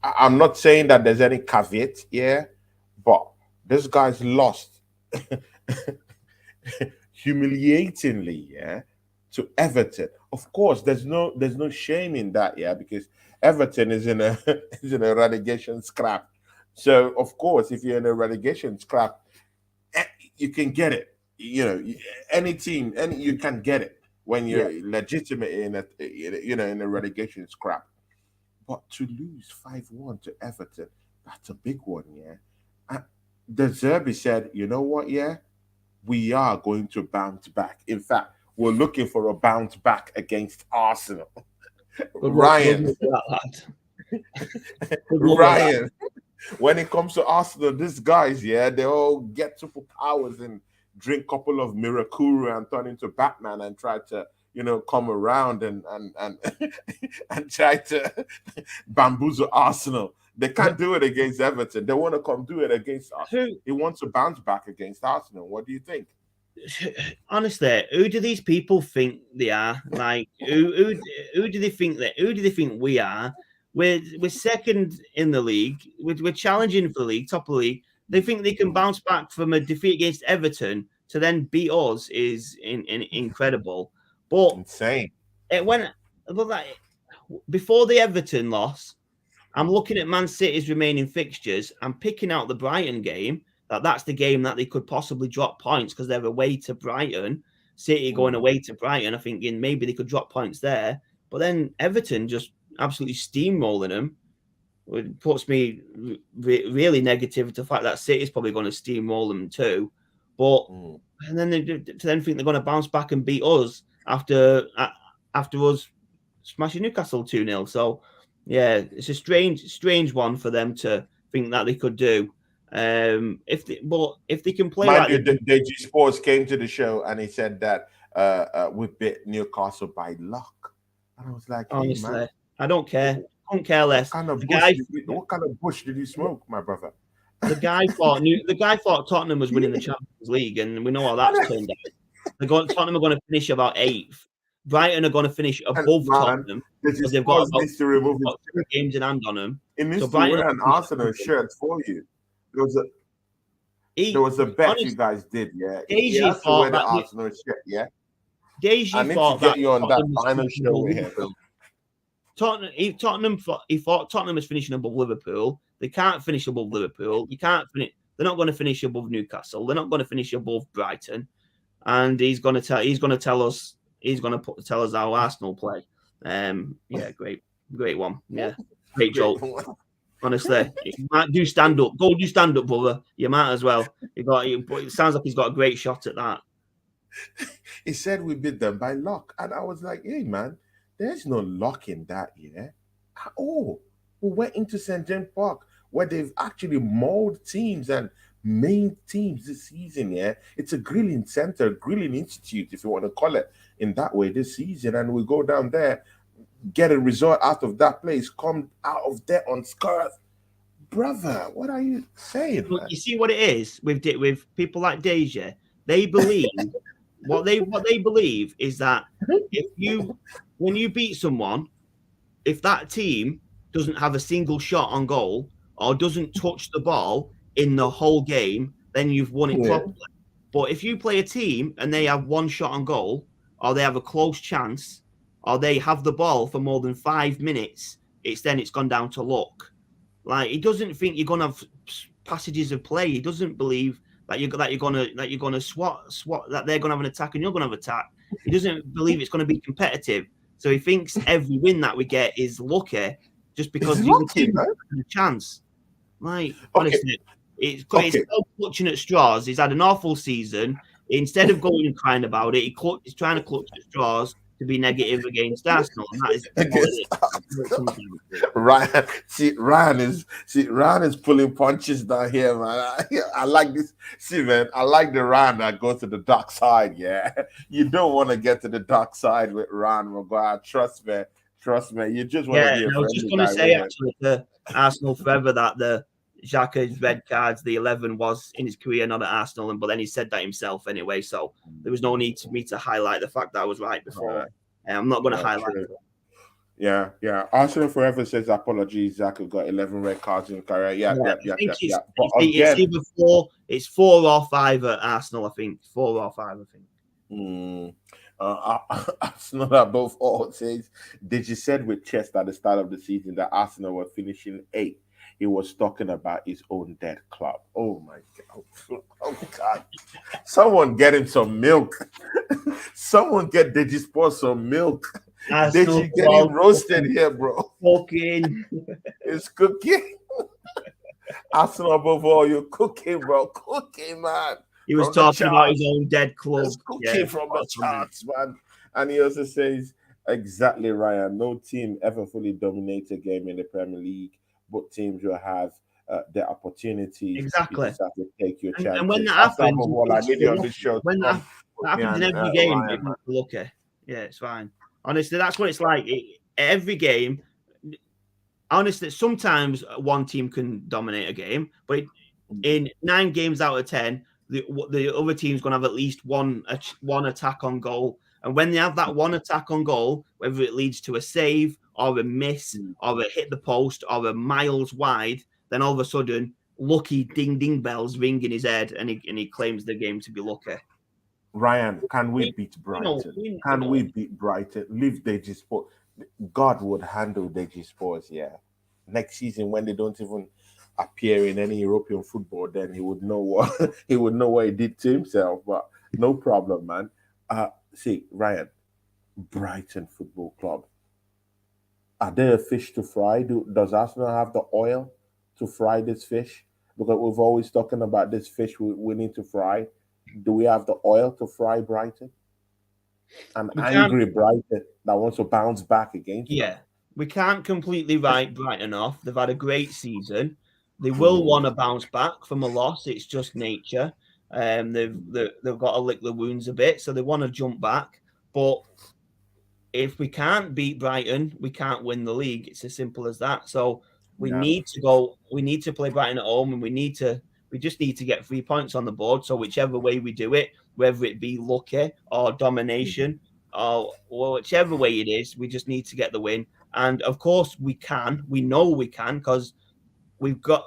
I'm not saying that there's any caveat, yeah, but this guy's lost humiliatingly, yeah, to Everton. Of course, there's no shame in that, yeah, because Everton is in a relegation scrap. So of course, if you're in a relegation scrap, you can get it. Any team, you can get it when you're legitimate in a relegation scrap. But to lose 5-1 to Everton, that's a big one, yeah. And De Zerbi said, you know what, yeah, we are going to bounce back. In fact, we're looking for a bounce back against Arsenal. Ryan, when it comes to Arsenal, these guys, yeah, they all get superpowers and drink a couple of Mirakuru and turn into Batman and try to, come around and and try to bamboozle Arsenal. They can't do it against Everton. They want to come do it against us. He wants to bounce back against Arsenal. What do you think? Honestly, who do these people think they are? Like, who do they think that? Who do they think we are? We're second in the league. We're challenging for the league, top of the league. They think they can bounce back from a defeat against Everton to then beat us is incredible. But insane. Before the Everton loss, I'm looking at Man City's remaining fixtures. I'm picking out the Brighton game. That's the game that they could possibly drop points because they're away to Brighton. City going away to Brighton. I think maybe they could drop points there. But then Everton just absolutely steamrolling them. It puts me really negative to the fact that City's probably going to steamroll them too. But and then they think they're going to bounce back and beat us after us smashing Newcastle 2-0. So yeah, it's a strange one for them to think that they could do. If they can play, mind you, Deji Sports came to the show and he said that we beat Newcastle by luck, and I was like, hey, honestly, man, I don't care. I don't care less. What kind of bush did you smoke, my brother? The guy thought Tottenham was winning the Champions League, and we know how that's turned out. Tottenham are going to finish about 8th. Brighton are going to finish above Tottenham because they've got about 2 games in hand on them. It needs to wear an Arsenal shirt for you. There was a bet you guys did, yeah. Deji thought that Arsenal shirt, yeah. Deji thought to get you on that final show here. He thought Tottenham was finishing above Liverpool. They can't finish above Liverpool. You can't finish. They're not going to finish above Newcastle. They're not going to finish above Brighton. And he's going to tell us how Arsenal play. Yeah, great one. Yeah, great joke. Honestly, you might do stand up. Go do stand up, brother. You might as well. It sounds like he's got a great shot at that. He said we beat them by luck, and I was like, hey man, there's no luck in that, yeah. Oh, we went into St. James Park where they've actually mauled teams and main teams this season, yeah. It's a grilling center, grilling institute, if you want to call it in that way, this season, and we go down there, get a result out of that place, come out of there unscathed. Brother, what are you saying? Look, you see what it is with people like Deja. They believe what they believe is that when you beat someone, if that team doesn't have a single shot on goal or doesn't touch the ball in the whole game, then you've won it properly. But if you play a team and they have one shot on goal, or they have a close chance, or they have the ball for more than 5 minutes, it's gone down to luck. Like, he doesn't think you're gonna have passages of play. He doesn't believe that you're gonna swat that they're gonna have an attack and you're gonna have an attack. He doesn't believe it's gonna be competitive. So he thinks every win that we get is lucky, just because you have a chance. Like, honestly, it's clutching at straws. He's had an awful season. Instead of going and crying about it, he's trying to clutch at straws to be negative against Arsenal, and that is Ryan is pulling punches down here, man. I like this. See, man, I like the Ryan that goes to the dark side. Yeah, you don't want to get to the dark side with Ryan McGuire. Trust me. You just want to be a friend. I was just going to say actually to Arsenal forever that the Xhaka's red cards, the 11 was in his career, not at Arsenal, but then he said that himself anyway, so there was no need for me to highlight the fact that I was right before. I'm not going to highlight it. Yeah. Arsenal forever says apologies. Xhaka got 11 red cards in his career. Yeah. But it's either 4 or 5 at Arsenal, I think. 4 or 5, I think. Arsenal are both all says. Did you said with Chest at the start of the season that Arsenal were finishing 8th? He was talking about his own dead club. Oh my God. Oh God. Someone get him some milk. Someone get Deji Sports some milk. Deji getting roasted here, bro. Cooking. It's cooking. Arsenal above all, you're cooking, bro. Cooking, man. He was talking about his own dead club. It's cooking from the charts, man. And he also says, exactly, Ryan, no team ever fully dominates a game in the Premier League. But teams will have their opportunities. Exactly. You just have to take your chance. And when that happens, when that happens in every game, you're lucky. Yeah, it's fine. Honestly, that's what it's like. Every game, honestly, sometimes one team can dominate a game, but in 9 games out of 10, the other team's going to have at least one attack on goal. And when they have that one attack on goal, whether it leads to a save or a miss or a hit the post or a miles wide, then all of a sudden, lucky ding ding bells ring in his head, and he claims the game to be lucky. Ryan, can we We, beat we know, Brighton? we Can know. we beat Brighton? Leave Deji Sport. God would handle Deji Sports, yeah. Next season, when they don't even appear in any European football, then he would know what he would know what he did to himself. But no problem, man. See, Ryan, Brighton Football Club. Are there a fish to fry? Does Arsenal have the oil to fry this fish? Because we've always talking about this fish we need to fry. Do we have the oil to fry Brighton? An We can't. angry Brighton that wants to bounce back against us. Yeah, we can't completely write Brighton off. They've had a great season. They will Mm, want to bounce back from a loss. It's just nature. They've got to lick the wounds a bit, so they want to jump back. But if we can't beat Brighton, we can't win the league. It's as simple as that. So we yeah. need to go. We need to play Brighton at home, and we just need to get 3 points on the board. So whichever way we do it, whether it be lucky or domination, or whichever way it is, we just need to get the win. And of course, we can. We know we can because we've got.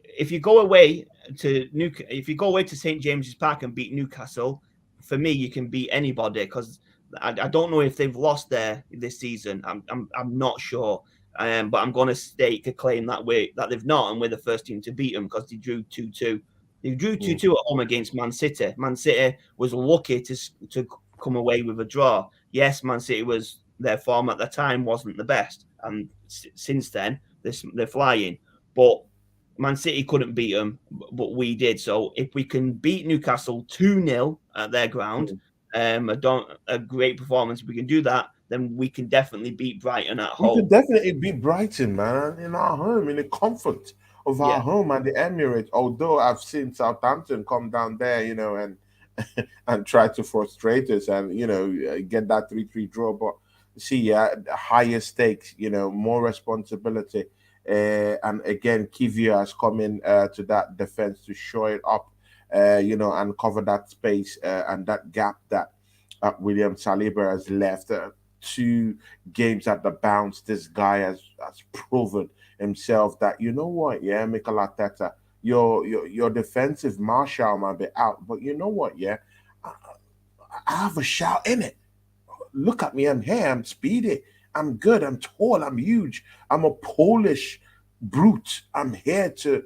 If you go away if you go away to St James's Park and beat Newcastle, for me, you can beat anybody because I don't know if they've lost there this season. I'm not sure. But I'm going to stake a claim that way that they've not, and we're the first team to beat them because they drew 2-2. They drew 2-2 at home against Man City. Man City was lucky to come away with a draw. Yes, Man City was their form at the time wasn't the best, and since then they're flying. But Man City couldn't beat them, but we did. So if we can beat Newcastle 2-0 at their ground, a great performance. If we can do that, then we can definitely beat Brighton at We could home. definitely beat Brighton, man, in our home, in the comfort of our Yeah, home at the Emirates. Although I've seen Southampton come down there, and and try to frustrate us and get that 3-3 draw. But see, yeah, higher stakes, more responsibility. And again, Kivia has come in to that defense to show it up, and cover that space and that gap that William Saliba has left. 2 games at the bounce, this guy has proven himself that yeah, Mikel Arteta, your defensive Marshall might be out, but you know what, yeah, I, I have a shout in it. Look at me, I'm here, I'm speedy, I'm good, I'm tall, I'm huge, I'm a Polish brute. I'm here to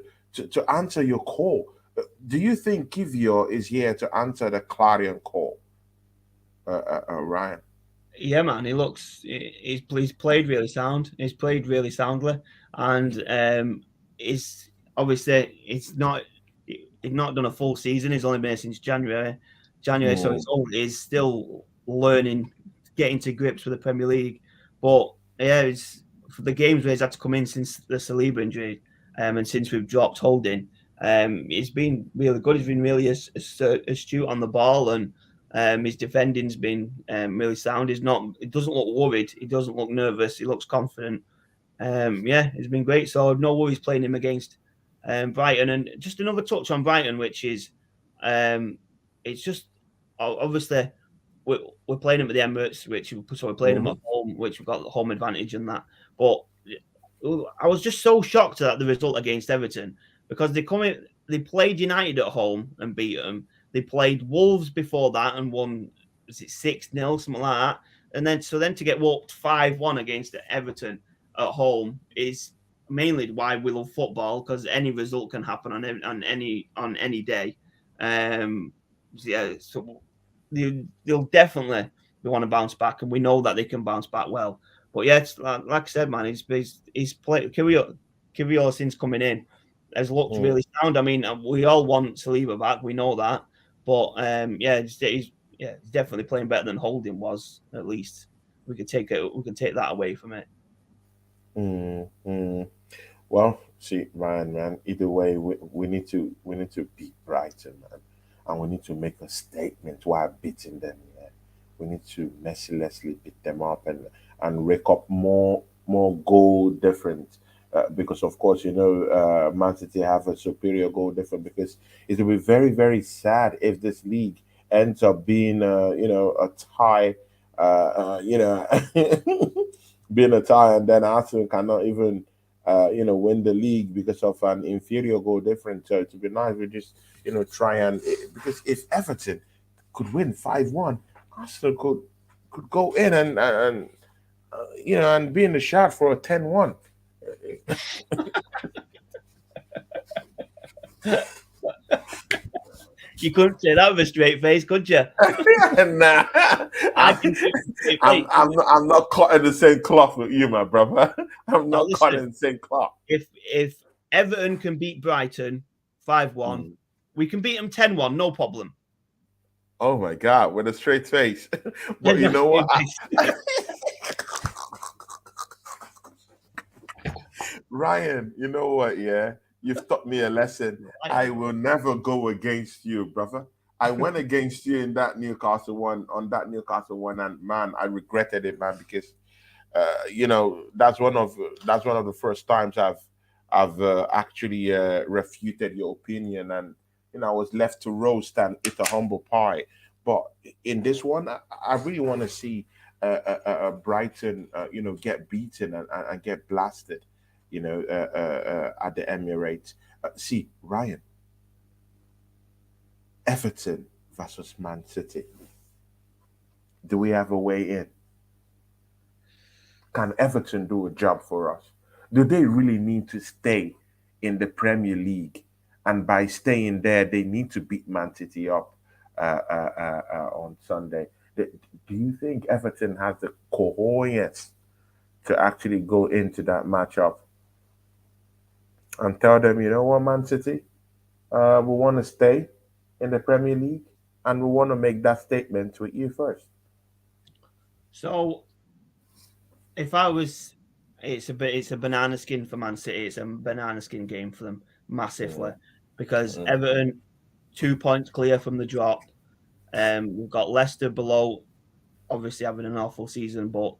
answer your call. Do you think Kivio is here to answer the clarion call, Ryan? yeah, man. He's played really sound. He's played really soundly, and it's obviously he's not done a full season. He's only been here since January, so Mm. he's still learning, getting to grips with the Premier League. But yeah, it's for the games where he's had to come in since the Saliba injury, and since we've dropped Holding, he's been really good. He's been really astute on the ball, and his defending's been really sound. He's not. He doesn't look worried. He doesn't look nervous. He looks confident. Yeah, it's been great. So no worries playing him against Brighton. And just another touch on Brighton, which is, it's just obviously we're playing them at the Emirates, so we're playing them Hmm. at home, which we've got the home advantage and that. But I was just so shocked at the result against Everton because they played United at home and beat them. They played Wolves before that and won, was it 6-0, something like that. And then to get whooped 5-1 against Everton at home is mainly why we love football, because any result can happen on any day. So they'll definitely want to bounce back, and we know that they can bounce back well. But yeah, it's like I said, man, he's played Kyrgios since coming in has looked Mm. really sound. I mean, we all want Saliba back, we know that, but yeah, he's definitely playing better than Holding was. At least we can take that away from it. Mm. Mm. Well, see, man, either way, we need to beat Brighton, man, and we need to make a statement while beating them. Yeah, We need to mercilessly beat them up and rake up more goal difference. Because of course, Man City have a superior goal difference. Because it will be very, very sad if this league ends up being, a tie. Being a tie, and then Arsenal cannot even, win the league because of an inferior goal difference. So it would be nice if we just, try and because if Everton could win 5-1, Arsenal could go in and be in the shot for a 10-1. You couldn't say that with a straight face, could you? Nah, I can do it with a straight face. I'm not caught in the same cloth with you, my brother. I'm Now, not caught listen, in the same cloth. if Everton can beat Brighton 5-1, we can beat them 10-1, no problem. Oh my God, with a straight face. But you know what? Ryan, you know what? Yeah, you've taught me a lesson. I will never go against you, brother. I went against you in that Newcastle one, and man, I regretted it, man, because that's one of the first times I've actually refuted your opinion, and I was left to roast and eat a humble pie. But in this one, I really want to see Brighton, get beaten and get blasted, at the Emirates. See, Ryan, Everton versus Man City. Do we have a way in? Can Everton do a job for us? Do they really need to stay in the Premier League? And by staying there, they need to beat Man City up on Sunday. Do you think Everton has the cojones to actually go into that matchup and tell them, you know what, Man City, we want to stay in the Premier League and we want to make that statement with you first? So if I was, it's a banana skin for Man City. It's a banana skin game for them massively because Everton 2 points clear from the drop. We've got Leicester below, obviously having an awful season, but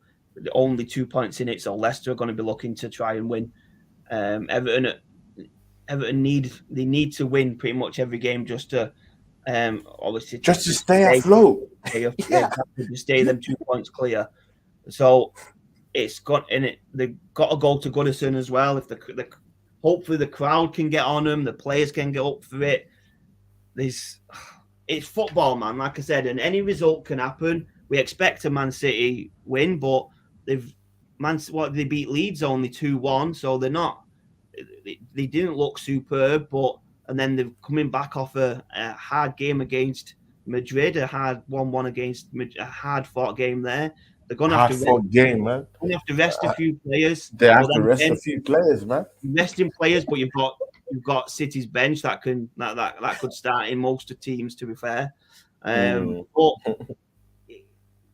only 2 points in it. So Leicester are going to be looking to try and win. Everton need to win pretty much every game just to obviously just to stay afloat. To stay them 2 points clear. So it's got in it. They've got to go to Goodison as well. If hopefully the crowd can get on them, the players can get up for it. It's football, man. Like I said, and any result can happen. We expect a Man City win, but they beat Leeds only 2-1, so they're not. They didn't look superb, and then they're coming back off a hard game against Madrid, a hard 1-1 against a hard fought game there. They're going to have to rest a few players. They have to rest a few players, man. Resting players, but you've got City's bench that could start in most of teams. To be fair, but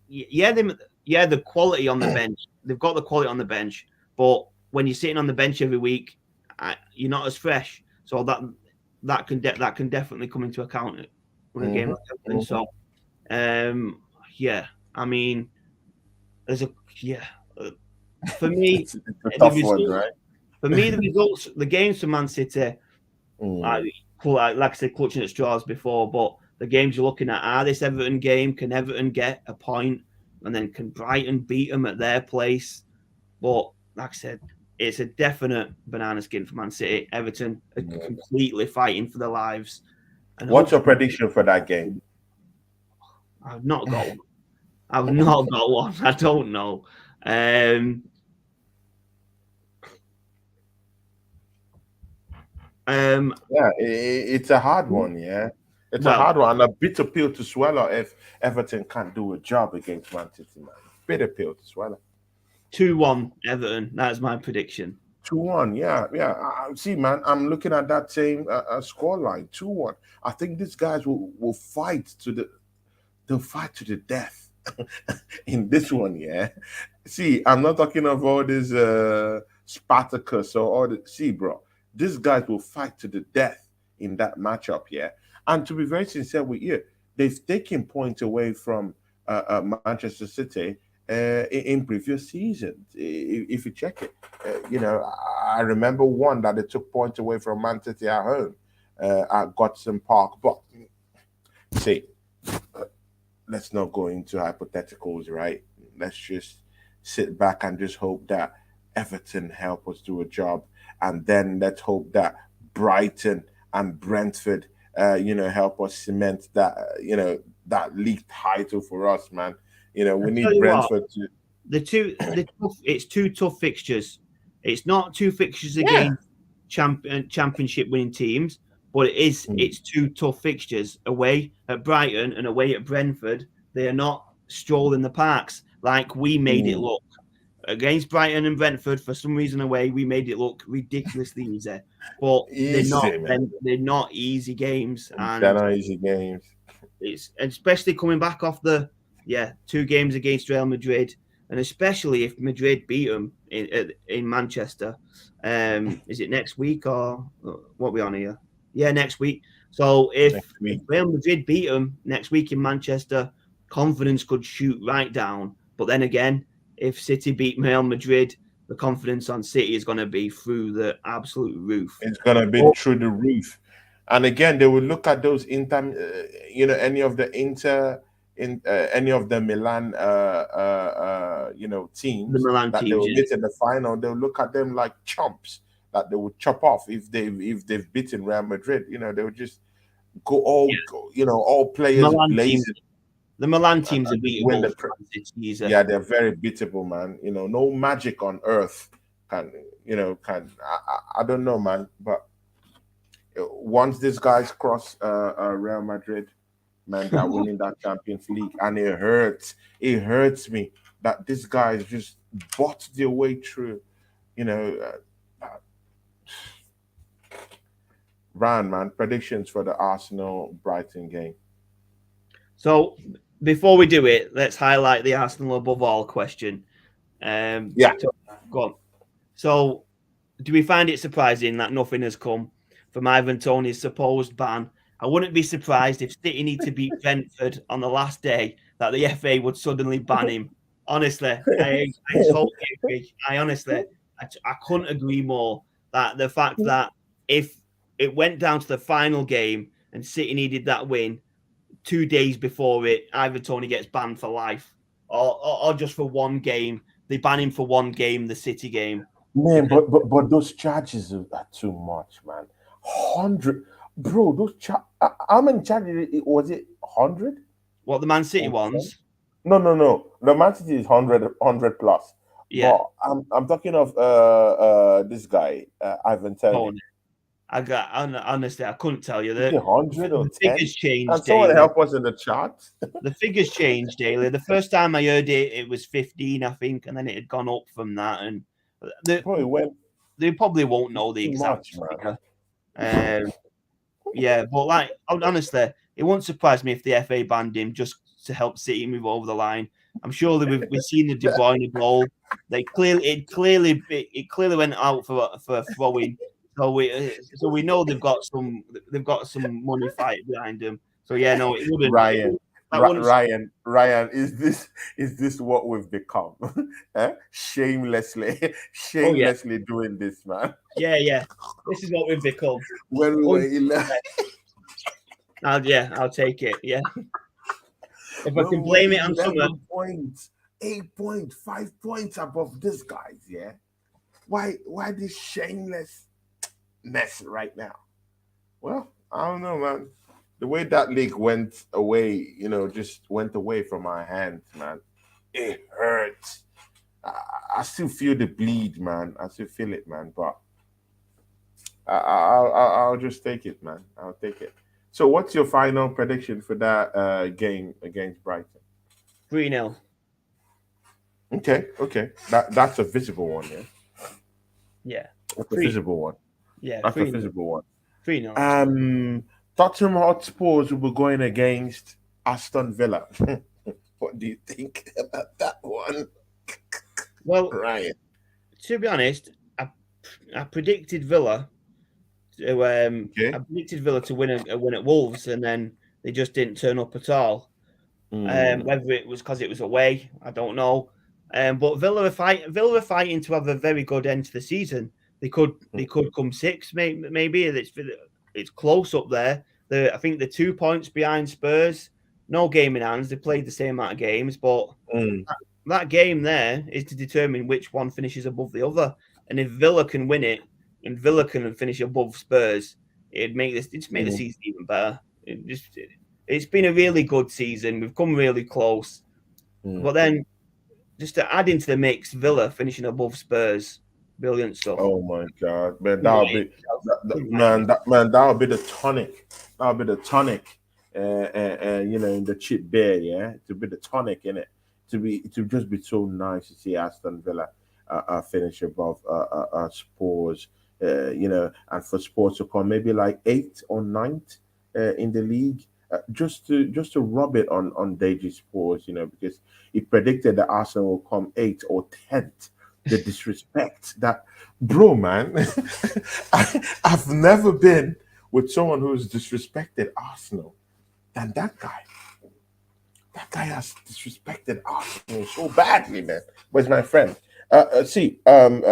the quality on the bench. They've got the quality on the bench, but when you're sitting on the bench every week, you're not as fresh. So that can definitely come into account with a game like that. So, I mean, for me, it's a tough one, right? For me, the results, the games for Man City, like I said, clutching at straws before, but the games you're looking at are this Everton game. Can Everton get a point? And then can Brighton beat them at their place? But like I said, it's a definite banana skin for Man City. Everton are completely fighting for their lives. And what's your prediction for that game? I've not got one. I don't know. It's a hard one, yeah. It's a hard one, and a bitter pill to swallow if Everton can't do a job against Man City, man. Bitter pill to swallow. 2-1 Everton. That's my prediction. 2-1, yeah. See, man, I'm looking at that same scoreline, 2-1. I think these guys will fight to the death in this one, yeah. See, I'm not talking of all this Spartacus or all the. See, bro, these guys will fight to the death in that matchup, yeah. And to be very sincere with you, they've taken points away from Manchester City in previous seasons. If you check it, I remember one that they took points away from Man City at home at Godson Park. But see, let's not go into hypotheticals, right? Let's just sit back and just hope that Everton help us do a job, and then let's hope that Brighton and Brentford, help us cement that, that league title for us, man. We I tell need you what, Brentford to. it's two tough fixtures. It's not two fixtures Yeah. against championship winning teams, but it's two tough fixtures away at Brighton and away at Brentford. They are not strolling the parks like we made it look. Against Brighton and Brentford, for some reason away, we made it look ridiculously easy. But they're not. Easy, man. They're not easy games, They're and not easy games. it's especially coming back off the 2 games against Real Madrid, and especially if Madrid beat them in Manchester. Is it next week or what we on here? Yeah, next week. So if Real Madrid beat them next week in Manchester, confidence could shoot right down. But then again, if City beat Real Madrid, the confidence on City is going to be through the absolute roof. It's going to be through the roof. And again, they will look at those Inter, any of the Inter, any of the Milan, teams The Milan that teams, they will meet in the final. They'll look at them like chumps that they would chop off if they've beaten Real Madrid. They would just go all players blazing. The Milan teams are beatable. Yeah, they're very beatable, man. No magic on earth can. I don't know, man, but once these guys cross Real Madrid, man, they're winning that Champions League, and it hurts. It hurts me that these guys just bought their way through. Ryan, man, predictions for the Arsenal Brighton game. So before we do it, let's highlight the Arsenal above all question. Go on. So, do we find it surprising that nothing has come from Ivan Toney's supposed ban? I wouldn't be surprised if City need to beat Brentford on the last day that the FA would suddenly ban him. Honestly, I totally agree. I couldn't agree more. That the fact that if it went down to the final game and City needed that win 2 days before it, Ivan Toney gets banned for life, or just for one game. They ban him for one game, the City game. Man, but those charges are too much, man. 100, bro. Those how many charges was it? 100? What, the Man City ones? No. The Man City is 100 plus. Yeah, but I'm talking of this guy, Ivan Toney. Honestly, I couldn't tell you. The 100 or 10? figures changed. Can someone help us in the chat? The figures changed daily. The first time I heard it, it was 15, I think, and then it had gone up from that. And they probably won't know the exact figure. But honestly, it won't surprise me if the FA banned him just to help City move over the line. I'm sure that we've seen the De Bruyne goal. It clearly went out for a throw-in. So we know they've got some money fight behind them. So yeah, no, it wouldn't. Ryan, is this what we've become? Shamelessly doing this, man. Yeah. This is what we've become. When we were 11. I'll take it. Yeah. If I can blame it on someone. 8 points, 5 points above these guys, yeah. Why this shameless mess right now? Well, I don't know, man. The way that league went away, just went away from our hands, man. It hurts. I still feel the bleed, man. I still feel it, man. But I'll just take it, man. I'll take it. So, what's your final prediction for that game against Brighton? 3-0. Okay. That's a visible one, yeah. Yeah. That's a visible one. Yeah, that's a visible one. 3-0. Tottenham Hotspurs will be going against Aston Villa. What do you think about that one? Well, Ryan, to be honest, I predicted Villa to win at Wolves, and then they just didn't turn up at all. Whether it was because it was away, I don't know. But Villa are fighting to have a very good end to the season. They could come sixth, maybe. It's close up there. I think they're 2 points behind Spurs. No game in hands. They played the same amount of games, but that game there is to determine which one finishes above the other. And if Villa can win it and Villa can finish above Spurs, it'd make the season even better. It's been a really good season. We've come really close. But then just to add into the mix, Villa finishing above Spurs. Brilliant stuff. Oh my God, man! That'll be the tonic. That'll be the tonic, and in the chip beer, yeah, to be the tonic in it. To just be so nice to see Aston Villa finish above Spurs, and for Spurs to come maybe like 8th or 9th in the league. Just to rub it on Deji Spurs, because he predicted that Arsenal will come 8th or 10th. The disrespect that, bro, man. I've never been with someone who's disrespected Arsenal than that guy. That guy has disrespected Arsenal so badly, man. Where's my friend? Ryan,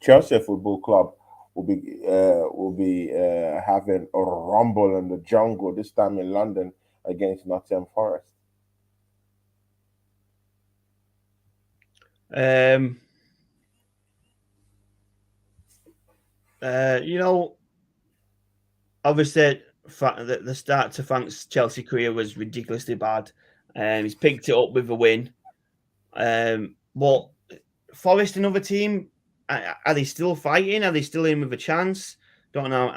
Chelsea Football Club will be having a rumble in the jungle this time in London against Nottingham Forest. Obviously the start to Frank's Chelsea career was ridiculously bad. He's picked it up with a win. But Forest, another team, are they still fighting? Are they still in with a chance? Don't know.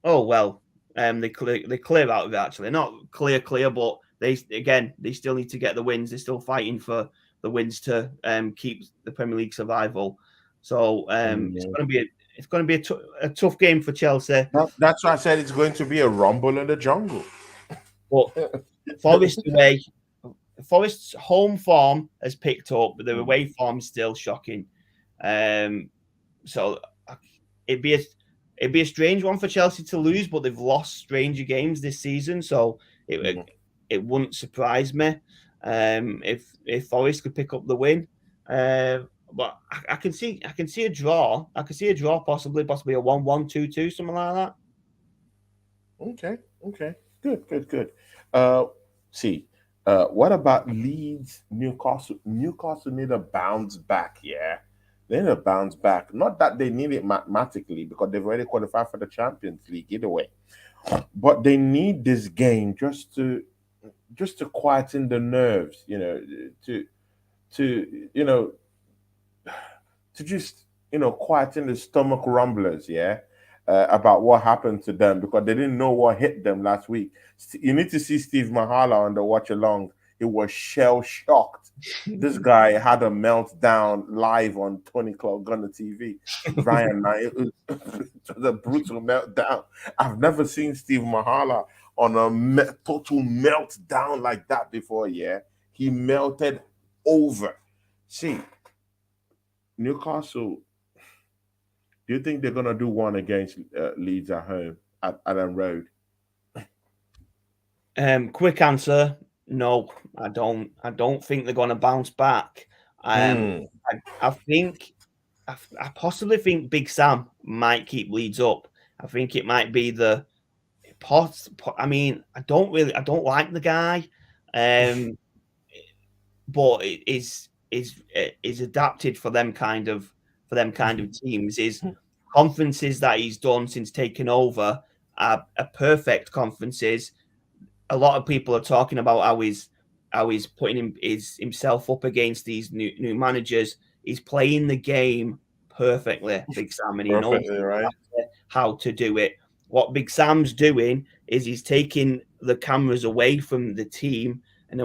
They clear out of it, actually. Not clear, but they still need to get the wins. They're still fighting for the wins to keep the Premier League survival. So it's going to be a tough game for Chelsea. That's why I said it's going to be a rumble in the jungle. But Forest away, Forest's home form has picked up, but their away form is still shocking. So it'd be a strange one for Chelsea to lose, but they've lost stranger games this season, so it wouldn't surprise me if Forest could pick up the win. But I can see a draw. I can see a draw, possibly a 1-1, 2-2, something like that. Okay. Good. What about Leeds, Newcastle? Newcastle need a bounce back, yeah. They need a bounce back. Not that they need it mathematically, because they've already qualified for the Champions League either way. But they need this game just to quieten the nerves, to just quieten the stomach rumblers, yeah, about what happened to them, because they didn't know what hit them last week. You need to see Steve Mahala on the watch along. He was shell shocked. This guy had a meltdown live on 20 Club Gunner TV. Ryan, it was a brutal meltdown. I've never seen Steve Mahala on a total meltdown like that before. Yeah, he melted over. See, Newcastle, do you think they're gonna do one against Leeds at home at Adam Road? Quick answer: no, I don't. I don't think they're gonna bounce back. I possibly think Big Sam might keep Leeds up. I think it might be the pot. I mean, I don't like the guy, but it is adapted for them kind of teams. His conferences that he's done since taking over are perfect conferences. A lot of people are talking about how he's putting himself up against these new managers. He's playing the game perfectly, Big Sam, and he knows how to do it. What Big Sam's doing is he's taking the cameras away from the team and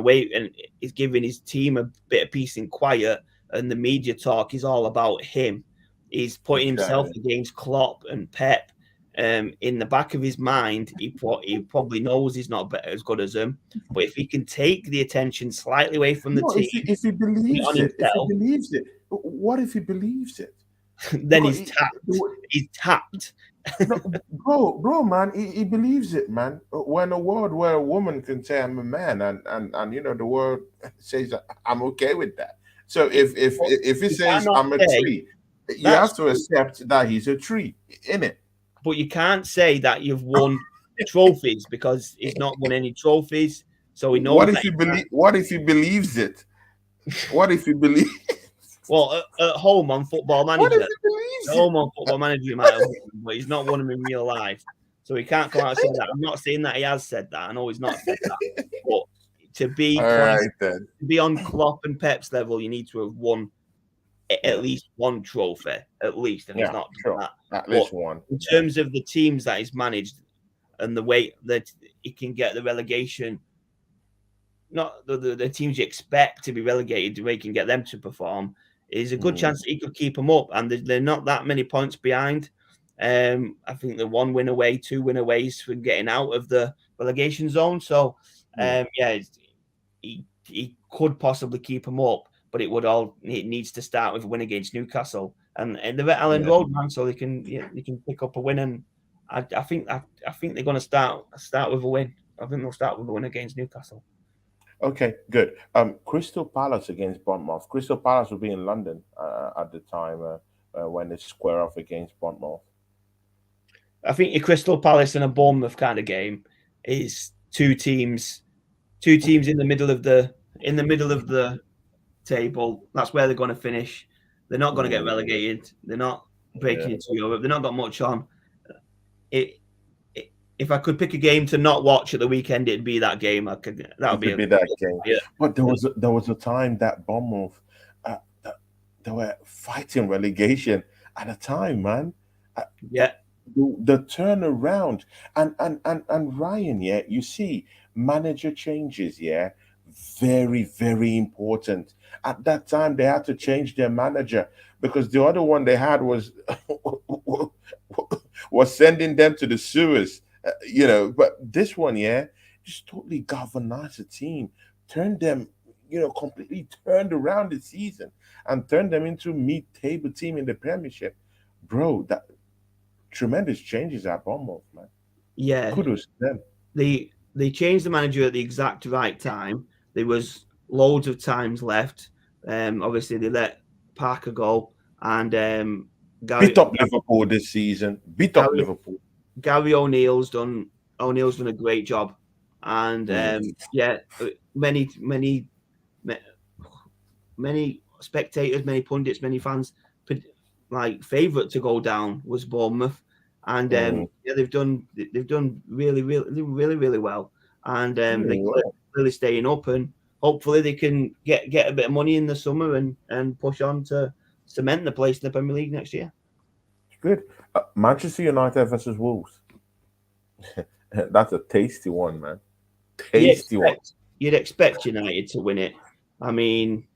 he's giving his team a bit of peace and quiet, and the media talk is all about him. He's putting himself against Klopp and Pep. In the back of his mind, he probably knows he's not as good as them. But if he can take the attention slightly away from the team, if he believes it, what if he believes it? Then he's tapped. He's tapped. No, bro, man, he believes it, man. We're in a world where a woman can say I'm a man, and the world says that I'm okay with that. So if he You says cannot I'm a say tree, you that's have to accept that he's a tree, innit? but you can't say that you've won trophies because he's not won any trophies. So he What knows if that he he can't. believe? What if he believes it? What if he believe? Well, at home on Football What if Manager, he believes at it? home on Football Manager, he might have won, but he's not won them in real life. So he can't come out and say that. I'm not saying that he has said that. I know he's not said that. But to be All class, right then. to be on Klopp and Pep's level, you need to have won Yeah, at least one trophy, at least, and he's yeah, not done sure. that. At But least one. in Yeah. terms of the teams that he's managed and the way that he can get the relegation, not the teams you expect to be relegated, the way he can get them to perform, is a good chance that he could keep them up. And they're not that many points behind. I think they're 1 win away, 2 win aways from getting out of the relegation zone. So, yeah, he could possibly keep them up, but it needs to start with a win against Newcastle, and they're at Allen Yeah. Road, man, so they can pick up a win. And I think they're going to start with a win. I think they'll start with a win against Newcastle. Okay, good. Crystal Palace against Bournemouth. Crystal Palace will be in London at the time when they square off against Bournemouth. I think your Crystal Palace and a Bournemouth kind of game is two teams in the middle of the table. That's where they're going to finish. They're not going to get relegated. They're not breaking Yeah. into Europe. They've not got much on. If I could pick a game to not watch at the weekend, it'd be that game. That would be That game. yeah. But there was a time that Bournemouth they were fighting relegation at a time, man. Yeah. The turnaround and Ryan, yeah, you see, manager changes, yeah, very very important. At that time, they had to change their manager because the other one they had was was sending them to the sewers, But this one, yeah, just totally galvanized the team, turned them, completely turned around the season and turned them into mid-table team in the Premiership, bro. That tremendous changes at Bournemouth, man. Yeah. Kudos to them. They changed the manager at the exact right time. There was loads of times left. Obviously they let Parker go, and Beat up Liverpool this season. Beat up Liverpool. Gary O'Neill's done a great job, and yeah, many spectators, many pundits, many fans like favourite to go down was Bournemouth, and yeah, they've done really well, and they're clearly staying up, and hopefully they can get a bit of money in the summer and push on to cement the place in the Premier League next year. Good. Manchester United versus Wolves. That's a tasty one, man. Tasty one. You'd expect United to win it. I mean,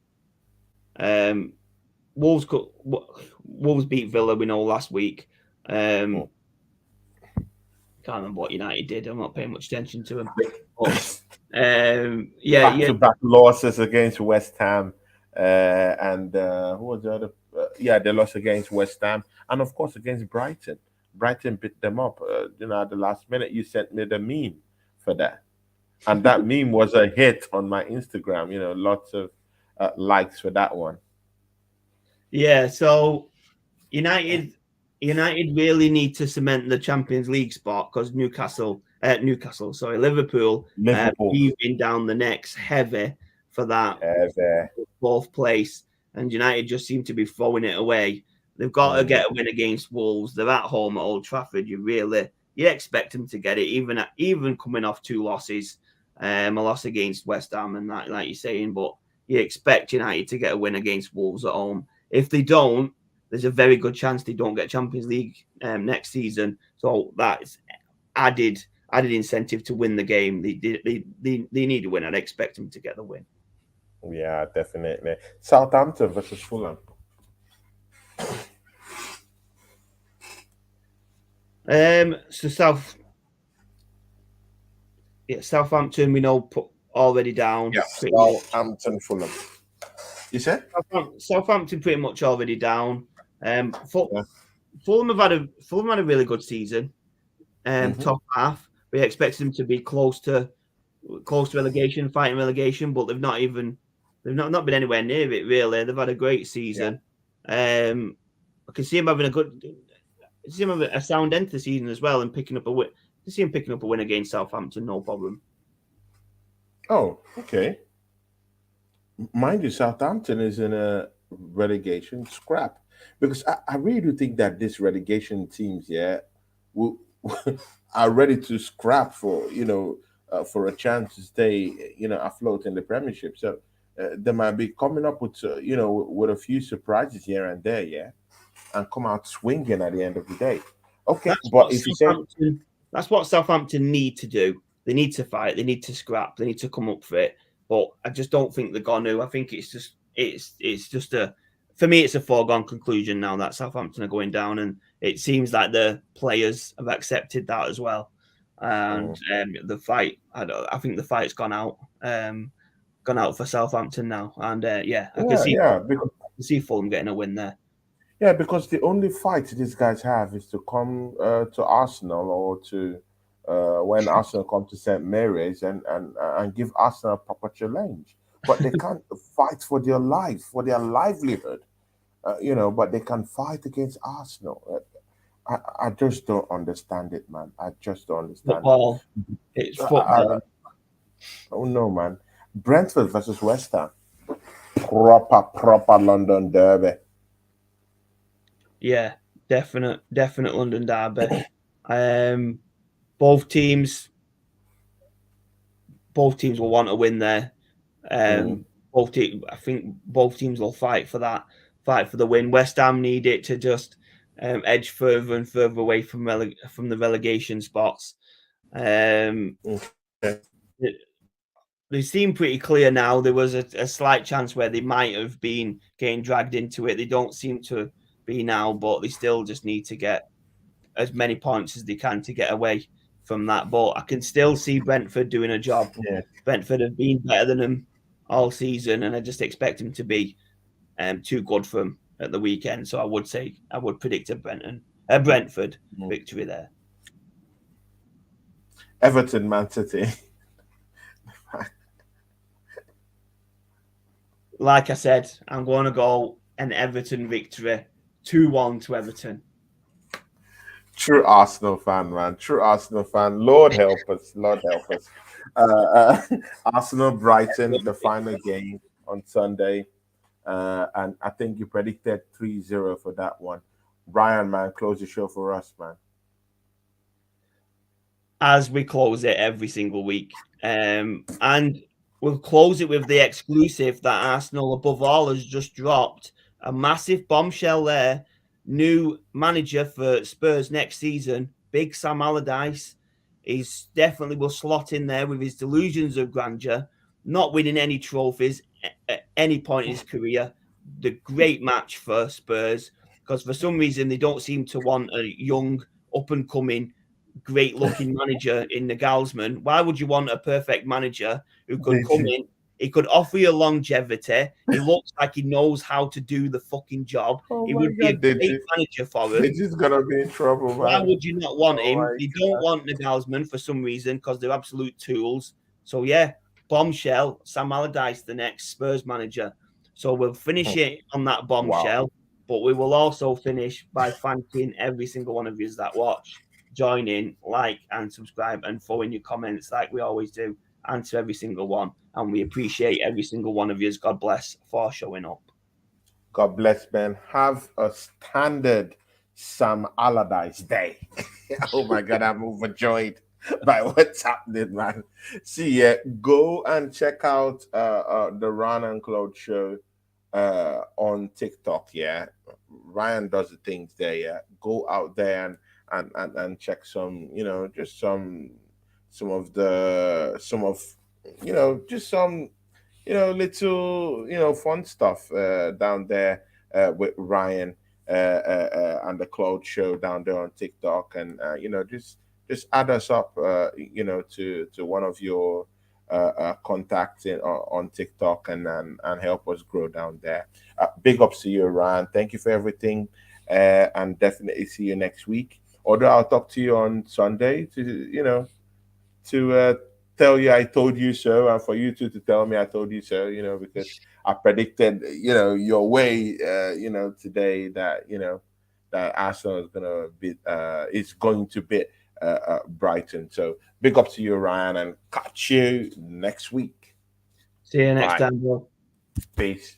Wolves beat Villa, we know, last week. Can't remember what United did. I'm not paying much attention to them. But, back-to-back losses against West Ham, and who was the other? They lost against West Ham, and of course against Brighton. Brighton beat them up. At the last minute, you sent me the meme for that, and that meme was a hit on my Instagram. Lots of likes for that one. Yeah, so United really need to cement the Champions League spot because Liverpool breathing down the necks heavy for that fourth place, and United just seem to be throwing it away. They've got to get a win against Wolves. They're at home at Old Trafford. You expect them to get it, even coming off 2 losses, a loss against West Ham and that, like you're saying, but you expect United to get a win against Wolves at home. If they don't, there's a very good chance they don't get Champions League next season. So that's added incentive to win the game. They need to win. I'd expect them to get the win. Yeah, definitely. Southampton versus Fulham. So Southampton, we know, already down. Yeah, Southampton, Fulham. You said Southampton pretty much already down. Fulham have had a really good season. Top half. We expected them to be close to relegation, fighting relegation, but they've not been anywhere near it really. They've had a great season. Yeah. I can see them having a sound end to the season as well and picking up a win. I see him picking up a win against Southampton, no problem. Oh, okay. Mind you, Southampton is in a relegation scrap because I really do think that this relegation teams, will, are ready to scrap for for a chance to stay afloat in the Premiership. So they might be coming up with with a few surprises here and there, and come out swinging at the end of the day. Okay, but if you say that's what Southampton need to do, they need to fight, they need to scrap, they need to come up for it. But I just don't think they're going to. I think it's just for me, it's a foregone conclusion now that Southampton are going down, and it seems like the players have accepted that as well. And the fight, I think the fight's gone out for Southampton now, and I can see Fulham getting a win there. Yeah, because the only fight these guys have is to come to Arsenal or to when Arsenal come to St. Mary's and give Arsenal a proper challenge. But they can't fight for their life, for their livelihood, but they can fight against Arsenal. I just don't understand it, man. I just don't understand football. It's football. Oh, no, man. Brentford versus West Ham. Proper London derby. Yeah, definite London derby. Both teams will want to win there. I think both teams will fight for the win. West Ham need it to just edge further and further away from the relegation spots. They seem pretty clear now. There was a slight chance where they might have been getting dragged into it. They don't seem to be now, but they still just need to get as many points as they can to get away from that. But I can still see Brentford doing a job. Yeah. Brentford have been better than them all season, and I just expect them to be too good for them at the weekend. So I would predict a Brentford victory there. Everton, Man City. Like I said, I'm going to go an Everton victory, 2-1 to Everton. True Arsenal fan, man. True Arsenal fan. Lord help us. Lord help us. Arsenal Brighton, the final game on Sunday. And I think you predicted 3-0 for that one. Ryan, man, close the show for us, man. As we close it every single week. And we'll close it with the exclusive that Arsenal, above all, has just dropped. A massive bombshell there. New manager for Spurs next season, Big Sam Allardyce. He's definitely will slot in there with his delusions of grandeur, not winning any trophies at any point in his career. The great match for Spurs, because for some reason they don't seem to want a young, up-and-coming, great-looking manager in the Nagelsmann. Why would you want a perfect manager who could come in? He could offer you longevity. He looks like he knows how to do the fucking job. He would be a great manager for him. They're just gonna be in trouble, man. Why would you not want him? You don't want Nagelsmann for some reason because they're absolute tools. So yeah, bombshell. Sam Allardyce, the next Spurs manager. So we'll finish it on that bombshell, but we will also finish by thanking every single one of you that watch. Join in, like, and subscribe, and throw in your comments like we always do. Answer every single one, and we appreciate every single one of you. God bless for showing up. God bless, man. Have a standard Sam Allardyce day. Oh my God, I'm overjoyed by what's happening, man. See, go and check out the Ryan And Claude Show on TikTok. Yeah, Ryan does the things there. Yeah, go out there and check some, just some little, fun stuff down there with Ryan and the Claude Show down there on TikTok, and just add us up, to one of your contacts on TikTok and help us grow down there. Big ups to you, Ryan. Thank you for everything. and definitely see you next week. Although I'll talk to you on Sunday to tell you I told you so, and for you to tell me I told you so, because I predicted, your way, today that, that Arsenal is gonna be is going to beat Brighton. So big up to you, Ryan, and catch you next week. See you next Bye. time, bro. Peace.